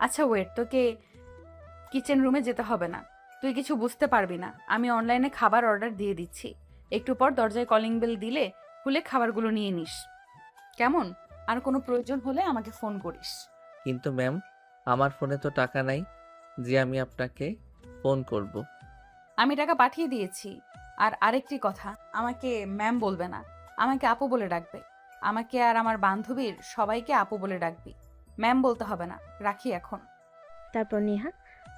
আচ্ছা ওয়েট, তোকে কিচেন রুমে যেতে হবে না, তুই কিছু বুঝতে পারবি না। আমি অনলাইনে খাবার অর্ডার দিয়ে দিচ্ছি, একটু পর দরজায় কলিং বেল দিলে খুলে খাবারগুলো নিয়ে নিস, কেমন? আর কোনো প্রয়োজন হলে আমাকে ফোন করিস। কিন্তু ম্যাম, আমার ফোনে তো টাকা নাই যে আমি আপনাকে ফোন করব। আমি টাকা পাঠিয়ে দিয়েছি। আর আরেকটি কথা, আমাকে ম্যাম বলবে না, আমাকে আপু বলে ডাকবে। আমাকে আর আমার বান্ধবীর সবাইকে আপু বলে ডাকবি, ম্যাম বলতে হবে না। রাখি এখন। তারপর নেহা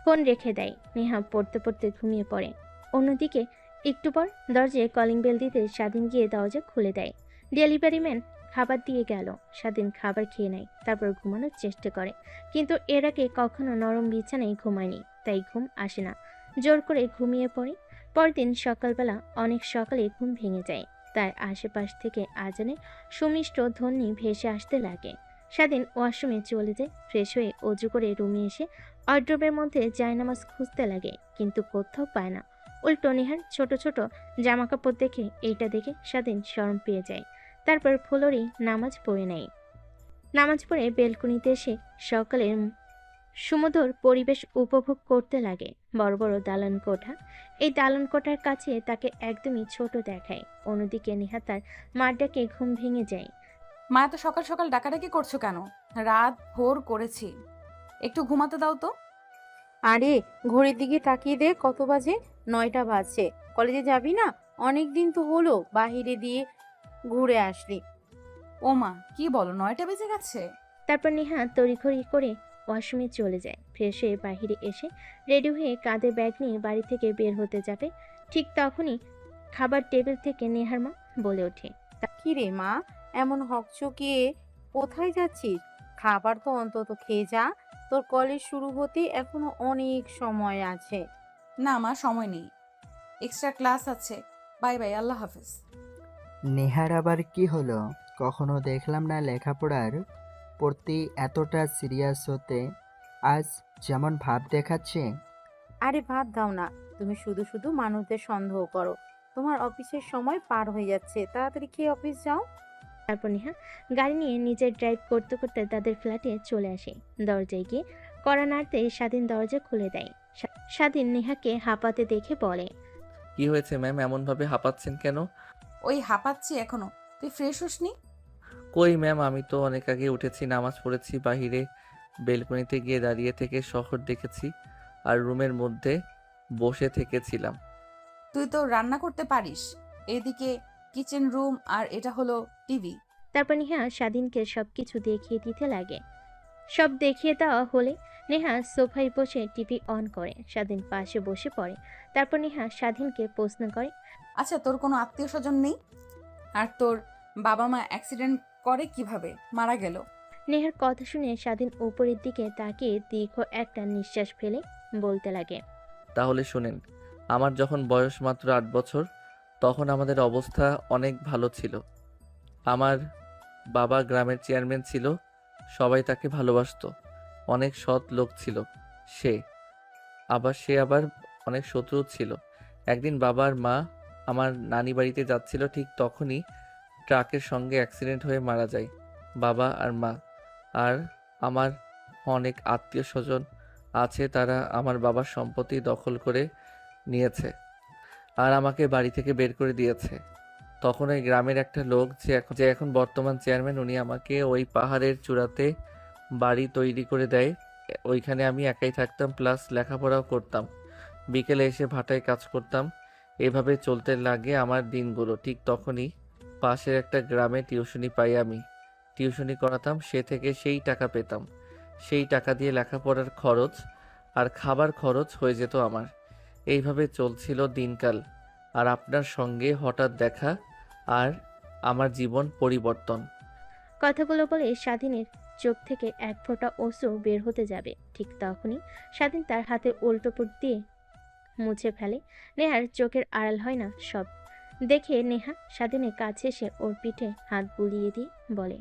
ফোন রেখে দেয়। নেহা পড়তে পড়তে ঘুমিয়ে পড়ে। অন্যদিকে একটু পর দরজায় কলিং বেল দিতে স্বাধীন গিয়ে দরজা খুলে দেয়। ডেলিভারি ম্যান খাবার দিয়ে গেল। স্বাধীন খাবার খেয়ে নেয়, তারপর ঘুমানোর চেষ্টা করে, কিন্তু এর আগে কখনো নরম বিছানায় ঘুমায়নি, তাই ঘুম আসে না। জোর করে ঘুমিয়ে পড়ে। পরদিন সকালবেলা অনেক সকালে ঘুম ভেঙে যায়। তার আশেপাশ থেকে আজানে সুমিষ্ট ধ্বনি ভেসে আসতে লাগে। স্বাধীন ওয়াশরুমে চলে যায়। ফ্রেশ হয়ে অজু করে রুমে এসে ওয়ার্ড্রোবের মধ্যে জায়নামাজ খুঁজতে লাগে, কিন্তু কোথাও পায় না। উল্টো নেহার ছোট ছোট জামাকাপড় দেখে এইটা দেখে স্বাধীন শরম পেয়ে যায়। তারপর ফ্লোরেই নামাজ পড়ে নেয়। নামাজ পড়ে বেলকনিতে এসে সকালের সুমধুর পরিবেশ উপভোগ করতে লাগে। বড় বড় দালান কোঠা। এই দালান কোঠার কাছে তাকে একদমই ছোট দেখায়। অন্যদিকে নেহা তার মার ডাকে ঘুম ভেঙে যায়। মা, এত সকাল সকাল ডাকাডাকি করছো কেন? রাত ভোর করেছি, একটু ঘুমাতে দাও তো। আরে ঘড়ির দিকে তাকিয়ে দে, কত বাজে? 9টা বাজছে। কলেজে যাবি না? অনেক দিন তো হলো বাহিরে দিয়ে ঘুরে আসলি। ও মা, কি বলো, 9টা বেজে গেছে? তারপর নেহা তড়িঘড়ি করে ওয়াশরুমে চলে যায়। ফ্রেশ হয়ে বাহিরে এসে রেডি হয়ে কাঁধে ব্যাগ নিয়ে বাড়ি থেকে বের হতে যাবে, ঠিক তখনই খাবার টেবিল থেকে নেহার মা বলে ওঠে, কি রে মা, এমন হকচকিয়ে কোথায় যাচ্ছিস? খাবার তো অন্তত খেয়ে যা। তোর কলেজ শুরু হতে এখনো অনেক সময় আছে। না মা, সময় নেই, এক্সট্রা ক্লাস আছে। বাই বাই, আল্লাহ হাফেজ। নেহার আবার কি হলো? কখনো দেখলাম না লেখাপড়ার প্রতি এতটা সিরিয়াস হতে। আজ যেমন ভাব দেখাচ্ছে। আরে বাদ দাও না, তুমি শুধু শুধু মানুষদের সন্দেহ করো। তোমার অফিসের সময় পার হয়ে যাচ্ছে, তাড়াতাড়ি খেয়ে অফিস যাও। তারপর নেহা গাড়ি নিয়ে নিজের ড্রাইভ করতে করতে তাদের ফ্ল্যাটে চলে আসে। দরজায় গিয়ে কড়া নাড়তে স্বাধীন দরজা খুলে দেয়। স্বাধীন নেহাকে হাঁপাতে দেখে বলে, কি হয়েছে ম্যাম, এমনভাবে হাঁপাচ্ছেন কেন? ওই হাঁপাচ্ছি এখনো, তুই ফ্রেশ হসনি? কই ম্যাম, আমি তো অনেক আগে উঠেছি, নামাজ পড়েছি, বাহিরে বেলকনিতে গিয়ে দাঁড়িয়ে থেকে শহর দেখেছি আর রুমের মধ্যে বসে থেকেছিলাম। তুই তো রান্না করতে পারিস। এদিকে কিচেন রুম আর এটা হলো টিভি। তারপর নেহা স্বাধীনকে সবকিছু দেখিয়ে দিতে লাগে। সব দেখিয়ে দেওয়া হলে নেহা সোফায় বসে টিভি অন করে। স্বাধীন পাশে বসে পড়ে। তারপর নেহা স্বাধীনকে প্রশ্ন করে, আচ্ছা, তোর কোনো আত্মীয় স্বজন নেই? আর তোর বাবা মা অ্যাক্সিডেন্ট করে কিভাবে মারা গেল? নেহার কথা শুনে স্বাধীন উপরের দিকে তাকিয়ে দীর্ঘ একটা নিঃশ্বাস ফেলে বলতে লাগে, তাহলে শোনেন, আমার যখন বয়স মাত্র 8 বছর, তখন আমাদের অবস্থা অনেক ভালো ছিল। আমার বাবা গ্রামের চেয়ারম্যান ছিল, সবাই তাকে ভালোবাসতো। অনেক সৎ লোক ছিল সে। সে আবার অনেক শত্রু ছিল। একদিন বাবা আর মা আমার নানি বাড়িতে যাচ্ছিল, ঠিক তখনই ট্রাকের সঙ্গে অ্যাক্সিডেন্ট হয়ে মারা যায় বাবা আর মা। আর আমার অনেক আত্মীয় স্বজন আছে, তারা আমার বাবার সম্পত্তি দখল করে নিয়েছে আর আমাকে বাড়ি থেকে বের করে দিয়েছে। তখন ওই গ্রামের একটা লোক যে এখন বর্তমান চেয়ারম্যান, উনি আমাকে ওই পাহাড়ের চূড়াতে বাড়ি তৈরি করে দেয়। ওইখানে আমি একাই থাকতাম, প্লাস লেখাপড়াও করতাম। বিকেলে এসে ভাটায় কাজ করতাম। এভাবে চলতে লাগে আমার দিনগুলো। ঠিক তখনই পাশের একটা গ্রামে টিউশনি পাই আমি। টিউশনি করাতাম, সে থেকে সেই টাকা পেতাম। সেই টাকা দিয়ে লেখাপড়ার খরচ আর খাবার খরচ হয়ে যেত আমার। এইভাবে চলছিল দিনকাল। আর আপনার সঙ্গে হঠাৎ দেখা আর আমার জীবন পরিবর্তন। কথাগুলো বলে স্বাধীনের চোখ থেকে এক ফোঁটা অশ্রু বের হতে যাবে। ঠিক তখনই স্বাধীন তার হাতে উল্টোপুট দিয়ে মুছে ফেলে। নেহার চোখের আড়াল হয় না সব দেখে নেহা স্বাধীনের কাছে এসে ওর পিঠে হাত বুলিয়ে দিয়ে বলে,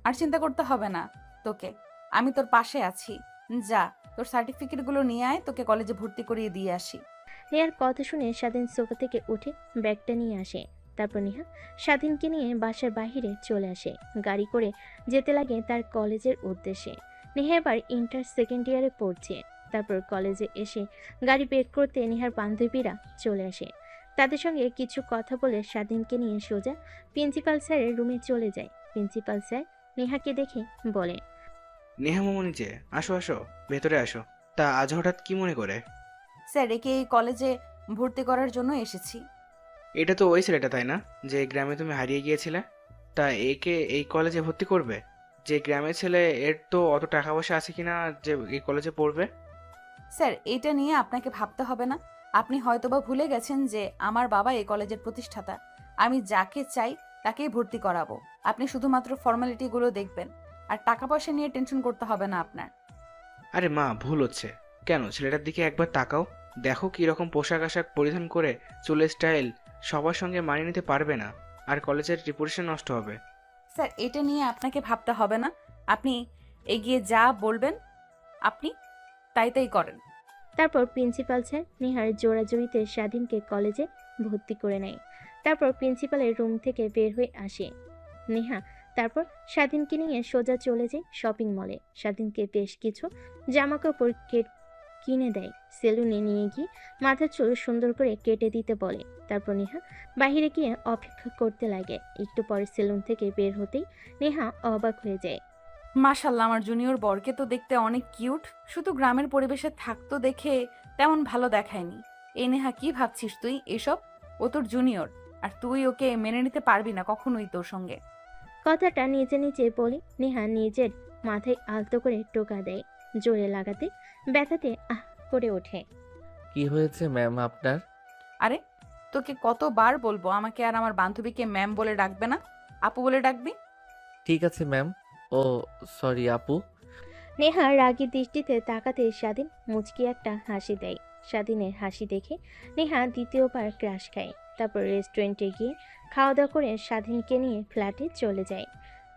আর চিন্তা করতে হবে না তোকে, আমি তোর পাশে আছি। যা, তোর সার্টিফিকেটগুলো নিয়ে আয়, তোকে কলেজে ভর্তি করিয়ে দিয়ে আসি। নেহার কথা শুনে স্বাধীন সোফা থেকে উঠে ব্যাগটা নিয়ে আসে। তারপর নেহা স্বাধীনকে নিয়ে বাসার বাইরে চলে আসে। গাড়ি করে যেতে লাগে তার কলেজের উদ্দেশ্যে। নেহা এবার ইন্টার সেকেন্ড ইয়ারে পড়ছে। তারপর কলেজে এসে গাড়ি বের করতে নেহার বান্ধবীরা চলে আসে। তাদের সঙ্গে কিছু কথা বলে স্বাধীনকে নিয়ে সোজা প্রিন্সিপাল স্যারের রুমে চলে যায়। প্রিন্সিপাল স্যার নেহাকে দেখে বলে, নেহা মামনি যে, আসো আসো, ভেতরে আসো। তা আজ হঠাৎ কি মনে করে? স্যার, একে এই কলেজে ভর্তি করার জন্য এসেছি। এটা তো ওই ছেলেটা, তাই না, যে গ্রামে তুমি হারিয়ে গিয়েছিলে? তা একে এই কলেজে ভর্তি করবে? যে গ্রামের ছেলে, এর তো অত টাকা পয়সা আছে কিনা যে এই কলেজে পড়বে? স্যার, এটা নিয়ে আপনাকে ভাবতে হবে না। আপনি হয়তোবা ভুলে গেছেন যে আমার বাবা এই কলেজের প্রতিষ্ঠাতা। আমি যাকে চাই তাকেই ভর্তি করাবো। আপনি শুধুমাত্র ফর্মালিটিগুলো দেখবেন, আর টাকা পয়সা নিয়ে টেনশন করতে হবে না আপনার। আরে মা, ভুল হচ্ছে। কেন, ছেলেটার দিকে একবার তাকাও, দেখো কিরকম পোশাক আশাক পরিধান করে, চুলের স্টাইল সবার সঙ্গে মানিয়ে নিতে পারবে না, আর কলেজের রিপুটেশন নষ্ট হবে। স্যার, এটা নিয়ে আপনাকে ভাবতে হবে না। আপনি এগিয়ে যা বলবেন আপনি তাই করেন। তারপর প্রিন্সিপাল স্যার নেহার জোড়াজুড়িতে স্বাধীনকে কলেজে ভর্তি করে নেয়। তারপর প্রিন্সিপালের রুম থেকে বের হয়ে আসে নেহা। তারপর স্বাধীনকে নিয়ে সোজা চলে যায় শপিং মলে। স্বাধীনকে বেশ কিছু জামা কাপড় কিনে দেয়। সেলুনে নিয়ে গিয়ে মাথার চুল সুন্দর করে কেটে দিতে বলে। তারপর নেহা বাইরে গিয়ে অপেক্ষা করতে লাগে। একটু পরে সেলুন থেকে বের হতেই নেহা অবাক হয়ে যায়। মাশাল্লাহ, আমার জুনিয়র বরকে তো দেখতে অনেক কিউট। শুধু গ্রামের পরিবেশে থাকতো দেখে তেমন ভালো দেখায়নি। এই নেহা, কি ভাবছিস তুই এসব? ও তোর জুনিয়র, আর তুই ওকে মেনে নিতে পারবি না কখনোই তোর সঙ্গে। কথাটা নিজে নিজে বলে নেহা নিজের মাথায় আলতো করে টোকা দেয়। জোরে লাগাতে ব্যথাতে আহ করে ওঠে। কি হয়েছে ম্যাম আপনার? আরে, তোকে কতবার বলবো আমাকে আর আমার বান্ধবীকে ম্যাম বলে ডাকবে না, আপু বলে ডাকবি। ঠিক আছে ম্যাম। ও সরি আপু। নেহা রাগী দৃষ্টিতে তাকাতে স্বাধীন মুচকি একটা হাসি দেয়। স্বাধীনের হাসি দেখে নেহা দ্বিতীয়বার ক্রাশ খায়। তারপর রেস্টুরেন্টে গিয়ে খাওয়া দাওয়া করে স্বাধীনকে নিয়ে ফ্ল্যাটে চলে যায়।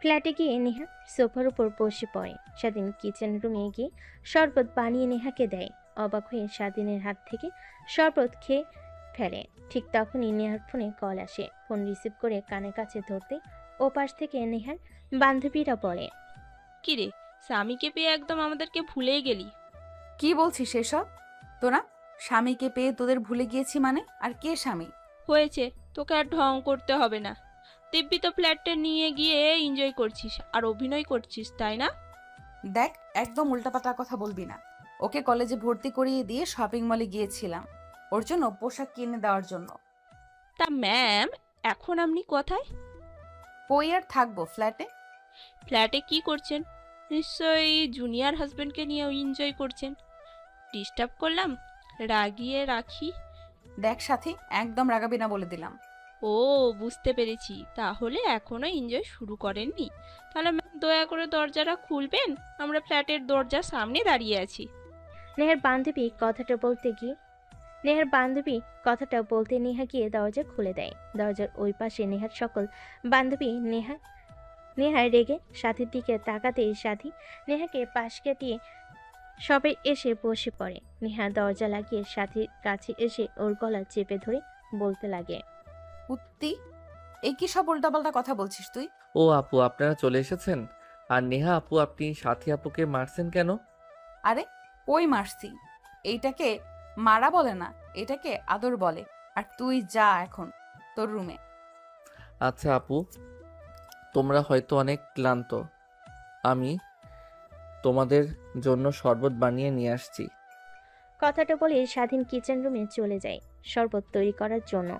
ফ্ল্যাটে গিয়ে নেহা সোফার উপর বসে পড়ে। স্বাধীন কিচেন রুমে গিয়ে শরবত বানিয়ে নেহাকে দেয়। অবাক হয়ে স্বাধীনের হাত থেকে শরবত খেয়ে ফেলে। ঠিক তখনই নেহার ফোনে কল আসে। ফোন রিসিভ করে কানের কাছে ধরতে ওপাশ থেকে নেহার বান্ধবীরা বলে, কিরে, স্বামীকে পেয়ে একদম আমাদেরকে ভুলেই গেলি। কি বলছিস এসব? তোরা স্বামীকে পেয়ে তোদের ভুলে গিয়েছি মানে? আর কে স্বামী? হয়েছে, তোকে আর ঢং করতে হবে না। দিব্যি তো ফ্ল্যাটে নিয়ে গিয়ে এনজয় করছিস আর অভিনয় করছিস, তাই না? দেখ, একদম উল্টাপাল্টা কথা বলবি না। ওকে কলেজে ভর্তি করিয়ে দিয়ে শপিং মলে গিয়েছিলাম ওর জন্য পোশাক কিনে দেওয়ার জন্য। তা ম্যাম, এখন আপনি কোথায়? কই আর থাকবো, ফ্ল্যাটে। ফ্ল্যাটে কি করছেন? নিশ্চয়ই জুনিয়র হাজবেন্ডকে নিয়ে এনজয় করছেন। ডিস্টার্ব করলাম? রাগিয়ে রাখি? দেখ সাথী, একদম রাগাবি না বলে দিলাম। ও, বুঝতে পেরেছি, তাহলে এখনো এনজয় শুরু করেননি। তাহলে ম্যাম দয়া করে দরজাটা খুলবেন, আমরা ফ্ল্যাটের দরজার সামনে দাঁড়িয়ে আছি। নেহার বান্ধবী কথাটা বলতে নেহা গিয়ে দরজা খুলে দেয়। দরজার ওই পাশে নেহার সকল বান্ধবী নেহা রেগে সাথীর দিকে তাকাতেই সাথী নেহাকে পাশ কাটিয়ে সবাই এসে বসে পড়ে। নেহা দরজা লাগিয়ে সাথীর কাছে এসে ওর গলা চেপে ধরে বলতে লাগে, উত্তি, এই কি সব উল্টাপাল্টা কথা বলছিস তুই? ও আপু, আপনারা চলে এসেছেন। আর নেহা আপু, আপনি সাথী আপুকে মারছেন কেন? আরে কই মারছি? এইটাকে মারা বলে না, এটাকে আদর বলে। আর তুই যা এখন তোর রুমে। আচ্ছা আপু, তোমরা হয়তো অনেক ক্লান্ত। আমি তোমাদের জন্য শরবত বানিয়ে নিয়ে আসছি। কথাটা বলে স্বাধীন কিচেন রুমে চলে যায় শরবত তৈরি করার জন্য।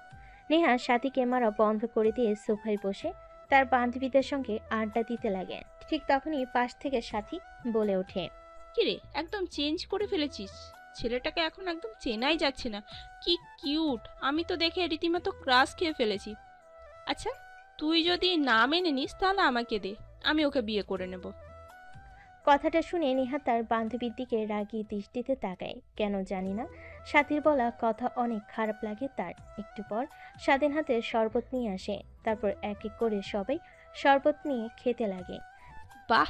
নেহা সাথীকে মারা বন্ধ করে দিয়ে সোফায় বসে তার বান্ধবীদের সঙ্গে আড্ডা দিতে লাগে। ঠিক তখনই পাশ থেকে সাথী বলে ওঠে, কিরে, একদম চেঞ্জ করে ফেলেছিস। ছেলেটাকে এখন একদম চেনাই যাচ্ছে না। কি কিউট! আমি তো দেখে রীতিমতো ক্রাশ খেয়ে ফেলেছি। আচ্ছা, তুই যদি না মেনে নিস তাহলে আমাকে দে, আমি ওকে বিয়ে করে নেব। কথাটা শুনে নেহা তার বান্ধবীর দিকে রাগী দৃষ্টিতে তাকায়। কেন জানি না, সাথীর বলা কথা অনেক খারাপ লাগে তার। একটু পর স্বাধীন হাতে শরবত নিয়ে আসে। তারপর এক এক করে সবাই শরবত নিয়ে খেতে লাগে। বাহ,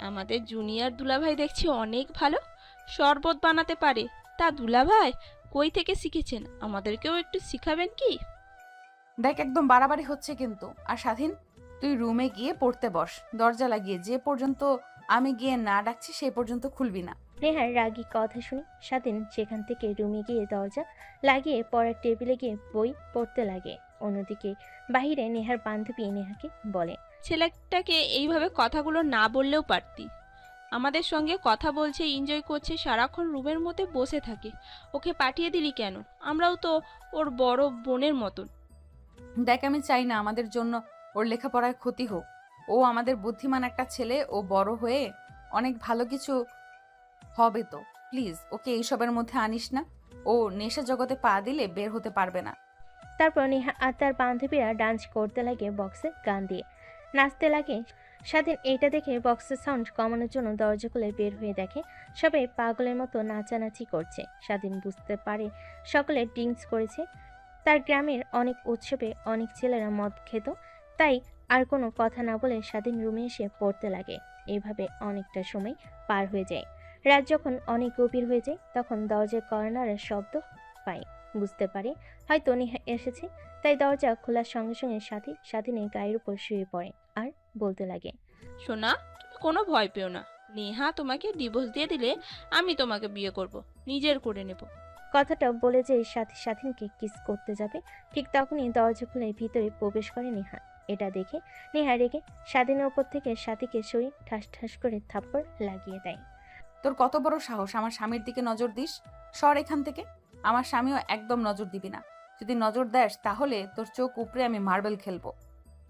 আমাদের জুনিয়র দুলাভাই দেখছি অনেক ভালো, শরবত বানাতে পারে। তা দুলাভাই কই থেকে শিখেছেন? আমাদেরকেও একটু শিখাবেন কি? দেখ, একদম বাড়াবাড়ি হচ্ছে কিন্তু। আর স্বাধীন, তুই রুমে গিয়ে পড়তে বস, দরজা লাগিয়ে। যে পর্যন্ত আমি গিয়ে না ডাকছি সেই পর্যন্ত খুলবি না। নেহার রাগী কথা শুনে স্বাধীন সেখান থেকে রুমে গিয়ে দরজা লাগিয়ে পড়ার টেবিলে গিয়ে বই পড়তে লাগে। অন্যদিকে বাহিরে নেহার বান্ধবী নেহাকে বলে, ছেলেটাকে এইভাবে কথাগুলো না বললেও পারতি। আমাদের সঙ্গে কথা বলছে, এনজয় করছে, সারাক্ষণ রুমের মধ্যে বসে থাকে। ওকে পাঠিয়ে দিলি কেন? আমরাও তো ওর বড় বোনের মতন। দেখ, আমি চাই না আমাদের জন্য ওর লেখাপড়ায় ক্ষতি হোক। ও আমাদের বুদ্ধিমান একটা ছেলে, ও বড় হয়ে অনেক ভালো কিছু হবে। তো প্লিজ ওকে এইসবের মধ্যে আনিস না। ও নেশা জগতে পা দিলে বের হতে পারবে না। তারপর নেহা আর তার বান্ধবীরা ডান্স করতে লাগে বক্সে গান দিয়ে, নাচতে লাগে। স্বাধীন এইটা দেখে বক্সের সাউন্ড কমানোর জন্য দরজা খুলে বের হয়ে দেখে সবাই পাগলের মতো নাচানাচি করছে। স্বাধীন বুঝতে পারে সকলে ড্রিঙ্কস করেছে। তার গ্রামের অনেক উৎসবে অনেক ছেলেরা মদ খেত, তাই আর কোনো কথা না বলে স্বাধীন রুমে এসে পড়তে লাগে। এইভাবে অনেকটা সময় পার হয়ে যায়। রাত যখন অনেক গভীর হয়ে যায় তখন দরজার কর্নারের শব্দ পায়। বুঝতে পারে হয়তো নেহা এসেছে, তাই দরজা খোলার সঙ্গে সঙ্গে স্বাধীনের গায়ের উপর শুয়ে পড়ে আর বলতে লাগে, সোনা, তুমি কোনো ভয় পেও না। নেহা তোমাকে ডিভোর্স দিয়ে দিলে আমি তোমাকে বিয়ে করব, নিজের করে নেব। কথাটা বলে যে স্বাধীনকে কিস করতে যাবে, ঠিক তখনই দরজা খুলে ভিতরে প্রবেশ করে নেহা। এটা দেখে নেহা রেগে স্বাধীনের ওপর থেকে সাথীকে সরিয়ে ঠাস ঠাস করে থাপ্পড় লাগিয়ে দেয়। তোর কত বড় সাহস আমার স্বামীর দিকে নজর দিস? সর এখান থেকে। আমার স্বামীও একদম নজর দিবি না। যদি নজর দেস তাহলে তোর চোখ উপরে আমি মার্বেল খেলবো।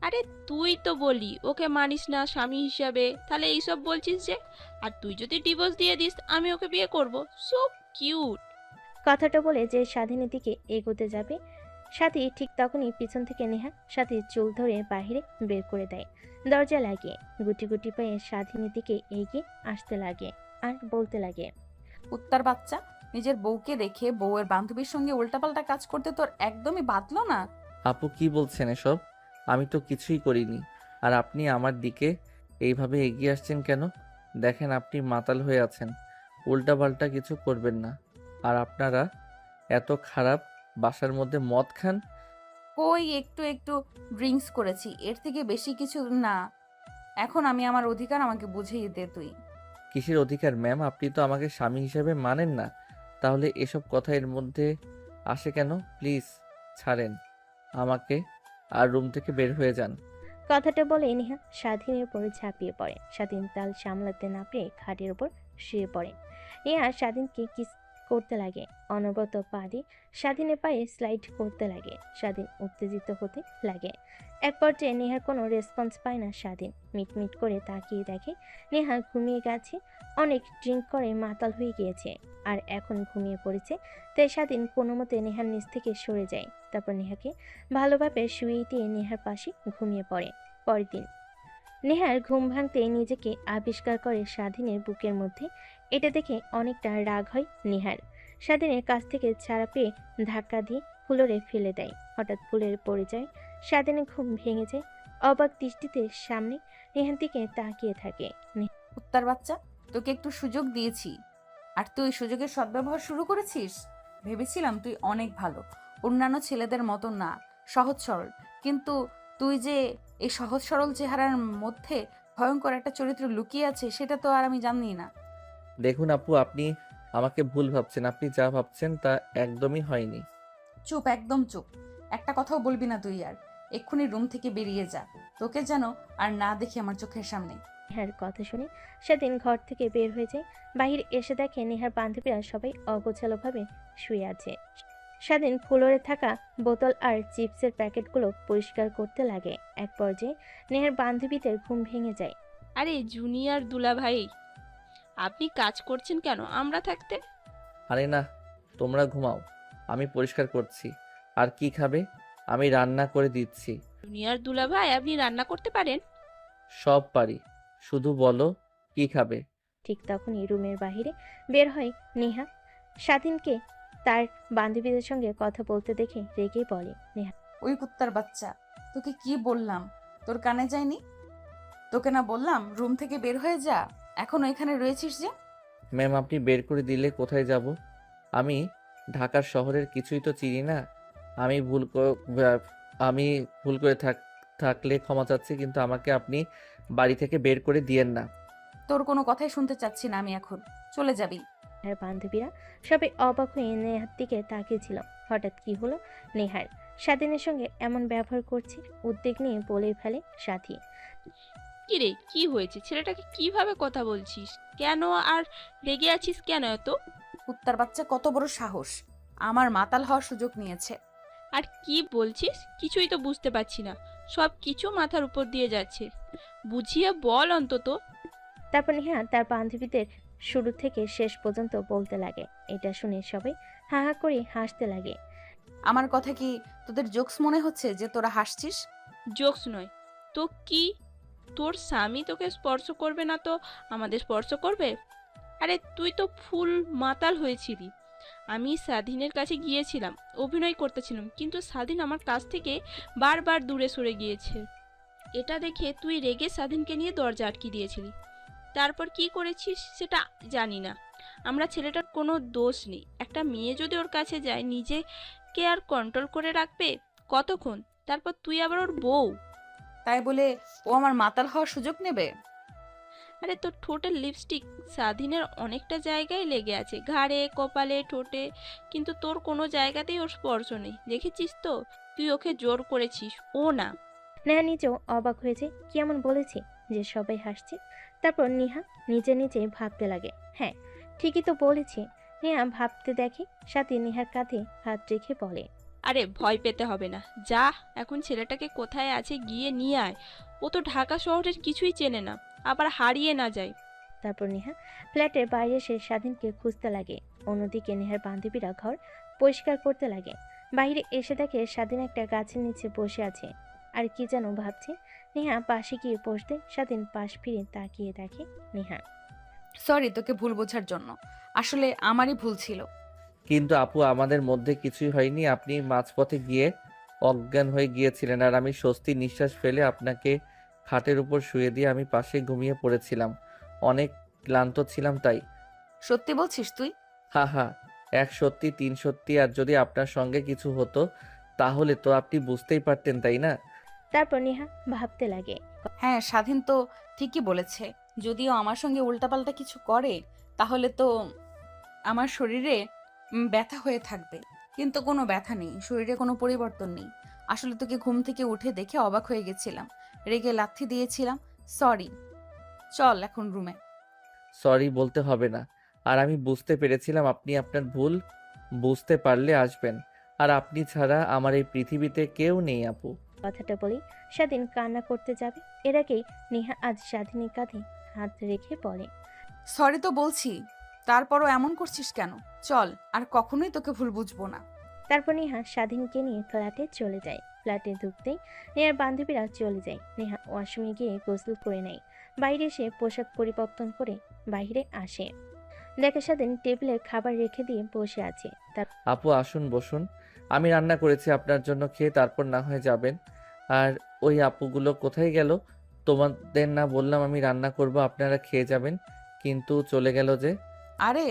আরে তুই তো বলি ওকে মানিস না স্বামী হিসাবে, তাহলে এইসব বলছিস যে? আর তুই যদি ডিভোর্স দিয়ে দিস আমি ওকে বিয়ে করব। So cute. কথাটা বলে যে স্বাধীনের দিকে এগোতে যাবে সাথী ঠিক তখনই পিছন থেকে নেহা সাথীর চুল ধরে বাহিরে বের করে দেয়। দরজা লাগিয়ে গুটি গুটি পায়ে স্বাধীনের দিকে এগিয়ে আসতে লাগে আর বলতে লাগে, কুত্তার বাচ্চা, নিজের বউকে রেখে বউয়ের বান্ধবীর সঙ্গে উল্টাপাল্টা কাজ করতে তোর একদমই বাতলো না। আপু কি বলছেন এসব? আমি তো কিছুই করিনি। আর আপনি আমার দিকে এইভাবে এগিয়ে আসছেন কেন? দেখেন আপনি মাতাল হয়ে আছেন, উল্টাপাল্টা কিছু করবেন না। আর আপনারা এত খারাপ, বাসার মধ্যে মদ খান। কই একটু একটু ড্রিঙ্কস করেছি, এর থেকে বেশি কিছু না। এখন আমি আমার অধিকার আমাকে বুঝিয়ে দে তুই। কিসের অধিকার ম্যাম? আপনি তো আমাকে স্বামী হিসেবে মানেন না, তাহলে এসব কথা এর মধ্যে আসে কেন? প্লিজ ছাড়েন আমাকে আর রুম থেকে বের হয়ে যান। কথাটা বলে নেহা স্বাধীনের উপরে ঝাঁপিয়ে পড়ে। স্বাধীন তাল সামলাতে না পেরে খাটের উপর শুয়ে পড়ে। নেহা স্বাধীনকে কিস করতে লাগে, অনবরত পা দিয়ে স্বাধীনের পায়ে স্লাইড করতে লাগে। স্বাধীন উত্তেজিত হতে লাগে। এক পর্যায়ে নেহার কোনো রেসপন্স পায় না স্বাধীন। মিটমিট করে তাকিয়ে দেখে নেহা ঘুমিয়ে গেছে, অনেক ড্রিঙ্ক করে মাতাল হয়ে গিয়েছে আর এখন ঘুমিয়ে পড়েছে। তাই স্বাধীন কোনো মতে নেহার নিচ থেকে সরে যায়। তারপর নেহাকে ভালোভাবে শুয়ে দিয়ে নেহার পাশে ঘুমিয়ে পড়ে। পরের দিন নেহার ঘুম ভাঙতে নিজেকে আবিষ্কার করে স্বাধীনের বুকের মধ্যে। এটা দেখে অনেকটা রাগ হয় নেহার। স্বাধীনের কাছ থেকে ছাড়া পেয়ে ধাক্কা দিয়ে ফ্লোরে ফেলে দেয়। হঠাৎ ফুলের পড়ে যায়। স্বাধীনের ঘুম ভেঙে যায়। অবাক দৃষ্টিতে সামনে নেহার দিকে তাকিয়ে থাকে। কুত্তার বাচ্চা, তোকে একটু সুযোগ দিয়েছি আর তুই সুযোগের সদ্ব্যবহার শুরু করেছিস। ভেবেছিলাম তুই অনেক ভালো, অন্যান্য ছেলেদের মতো না, সহজ সরল। কিন্তু তুই যে এই সহজ সরল চেহারার মধ্যে ভয়ঙ্কর একটা চরিত্র লুকিয়ে আছে সেটা তো আর আমি জানি না। দেখুন আপু, আপনি আমাকে ভুল ভাবছেন। আপনি যা ভাবছেন তা একদমই হয়নি। চুপ, একদম চুপ। একটা কথাও বলবি না তুই আর। এক্ষুনি রুম থেকে বেরিয়ে যা, তোকে যেন আর না দেখি আমার চোখের সামনে। নেহার কথা শুনে স্বাধীন ঘর থেকে বের হয়ে যায়। বাহির এসে দেখে নেহার বান্ধবীরা সবাই অগোছালোভাবে শুয়ে আছে। স্বাধীন ফ্লোরে থাকা বোতল আর চিপসের প্যাকেটগুলো পরিষ্কার করতে লাগে। এক পর্যায়ে নেহার বান্ধবীদের ঘুম ভেঙে যায়। আরে জুনিয়র দুলা ভাই, আপনি কাজ করছেন কেন আমরা থাকতে? আরে না, তোমরা ঘুমাও, আমি পরিষ্কার করছি। আর কি খাবে? আমি রান্না করে দিচ্ছি। জুনিয়র দুলা ভাই, আপনি রান্না করতে পারেন? সব পারি, শুধু বলো কি খাবে। ঠিক তখনই রুমের বাহিরে বের হয় নেহা। স্বাধীনকে তার বান্ধবীদের সঙ্গে কথা বলতে দেখে রেগে বলে, নেহা, ওই কুত্তার বাচ্চা, তোকে কি বললাম? তোর কানে যায়নি? তোকে না বললাম রুম থেকে বের হয়ে যা? এখন এখানে রয়েছিস যে? ম্যাম, আপনি বের করে দিলে কোথায় যাব? আমি ঢাকার শহরের কিছুই তো চিনি না। আমি ভুল করে থাকলে ক্ষমা চাচ্ছি, কিন্তু আমাকে আপনি বাড়ি থেকে বের করে দিয়েন না। তোর কোনো কথাই শুনতে চাচ্ছি না আমি এখন। চলে যাবি। নেহার বান্ধবীরা সবাই অবাক হয়ে নেহার দিকে তাকিয়েছিল। হঠাৎ কি হলো নেহার? স্বাধীনের সঙ্গে এমন ব্যবহার করছে? উদ্বেগ নিয়ে বলে ফেলে সাথী। কি রে, কি হয়েছে? ছেলেটাকে কিভাবে কথা বলছিস কেন? আর রেগে আছিস কেন এত? কুত্তার বাচ্চা কত বড় সাহস, আমার মাতাল হওয়ার সুযোগ নিয়েছে। আর কি বলছিস? কিছুই তো বুঝতে পারছি না, সব কিছু মাথার উপর দিয়ে যাচ্ছে। বুঝিয়ে বল অন্তত। তারপর নেহা তার বান্ধবীদের শুরু থেকে শেষ পর্যন্ত বলতে লাগে। এটা শুনে সবাই হা হা করে হাসতে লাগে। আমার কথা কি তোদের জোকস মনে হচ্ছে যে তোরা হাসছিস? জোকস নয় তো কি? তোর স্বামী তোকে স্পর্শ করবে না তো আমাদের স্পর্শ করবে? আরে তুই তো ফুল মাতাল হয়েছিলি। আমি স্বাধীনের কাছে গিয়েছিলাম, অভিনয় করতেছিলাম, কিন্তু স্বাধীন আমার কাছ থেকে বারবার দূরে সরে গিয়েছে। এটা দেখে তুই রেগে স্বাধীনকে নিয়ে দরজা আটকে দিয়েছিলি। তারপর কি করেছিস সেটা জানি না। আমরা ছেলেটার কোনো দোষ নেই। একটা মেয়ে যদি ওর কাছে যায়, নিজেকে আর কন্ট্রোল করে রাখবে কতক্ষণ? তারপর তুই আবার ওর বউ। তাই বলে ও আমার মাতাল হওয়ার সুযোগ নেবে? আরে তোর ঠোঁটের লিপস্টিক স্বাধীনের অনেকটা জায়গায় লেগে আছে, ঘাড়ে, কপালে, ঠোঁটে, কিন্তু তোর কোনো জায়গাতেই ওর স্পর্শ নেই। দেখেছিস তো? তুই ওকে জোর করেছিস, ও না। নেহা নিজেও অবাক হয়েছে, কি এমন বলেছে যে সবাই হাসছে। তারপর নেহা নিজে নিজে ভাবতে লাগে, হ্যাঁ ঠিকই তো বলেছে। নেহা ভাবতে দেখে সাথে নেহার কাঁধে হাত রেখে বলে, আরে ভয় পেতে হবে না, যা এখন ছেলেটাকে কোথায় আছে গিয়ে নিয়ে আয়। ও তো ঢাকা শহরের কিছুই চেনে না, আবার হারিয়ে না যায়। তারপর নেহা ফ্ল্যাটের বাইরে এসে স্বাধীনকে খুঁজতে লাগে। অন্যদিকে নেহার বান্ধবীরা ঘর পরিষ্কার করতে লাগে। বাইরে এসে দেখে স্বাধীন একটা গাছের নিচে বসে আছে আর কি যেন ভাবছে। নেহা পাশে গিয়ে বসতে স্বাধীন পাশ ফিরে তাকিয়ে দেখে নেহা। সরি তোকে ভুল বোঝার জন্য, আসলে আমারই ভুল ছিল। কিন্তু আপু আমাদের মধ্যে কিছুই হয়নি। আপনি মাঝপথে গিয়ে অজ্ঞান হয়ে গিয়েছিলেন আর আমি স্বস্তির নিঃশ্বাস ফেলে আপনাকে খাটের উপর শুয়ে দিয়ে আমি পাশে ঘুমিয়ে পড়েছিলাম। অনেক ক্লান্ত ছিলাম তাই। সত্যি বলছিস তুই? হা হা, এক সত্যি তিন সত্যি। আর যদি আপনার সঙ্গে কিছু হতো তাহলে তো আপনি বুঝতেই পারতেন, তাই না? তারপর নেহা ভাবতে লাগে। হ্যাঁ, স্বাধীন তো ঠিকই বলেছে। যদিও আমার সঙ্গে উল্টাপাল্টা কিছু করে তাহলে তো আমার শরীরে ব্যথা হয়ে থাকবে, কিন্তু কোনো ব্যথা নেই, শরীরে কোনো পরিবর্তন নেই। আসলে তোকে ঘুম থেকে উঠে দেখে অবাক হয়ে গেছিলাম, রেগে লাথি দিয়েছিলাম। সরি, চল এখন রুমে। সরি বলতে হবে না। আর আমি বুঝতে পেরেছিলাম আপনি আপনার ভুল বুঝতে পারলে আসবেন। আর আপনি ছাড়া আমার এই পৃথিবীতে কেউ নেই আপু। কথাটা বলেই স্বাধীন কান্না করতে যাবে। এর আগেই নেহা আজ স্বাধীনের কাঁধে হাত রেখে বলে, সরি তো বলছি, তারপরও এমন করছিস কেন? চল, আর কখনোই তোকে ভুল বুঝবো না। তারপর নেহা স্বাধীনকে নিয়ে ফ্ল্যাটে চলে যায়। ফ্ল্যাটে ঢুকতেই নেহার বান্ধবীরা চলে যায়। নেহা ওয়াশরুমে গিয়ে গোসল করে নেয়। বাইরে এসে পোশাক পরিবর্তন করে বাইরে আসে। দেখে স্বাধীন টেবিলে খাবার রেখে দিয়ে বসে আছে। তার আপু আসুন বসুন, আমি রান্না করেছি আপনার জন্য, খেয়ে তারপর না হয় যাবেন। আর ওই আপুগুলো কোথায় গেল? তোমাদের না বললাম আমি রান্না করব, আপনারা খেয়ে যাবেন, কিন্তু চলে গেল যে? আরে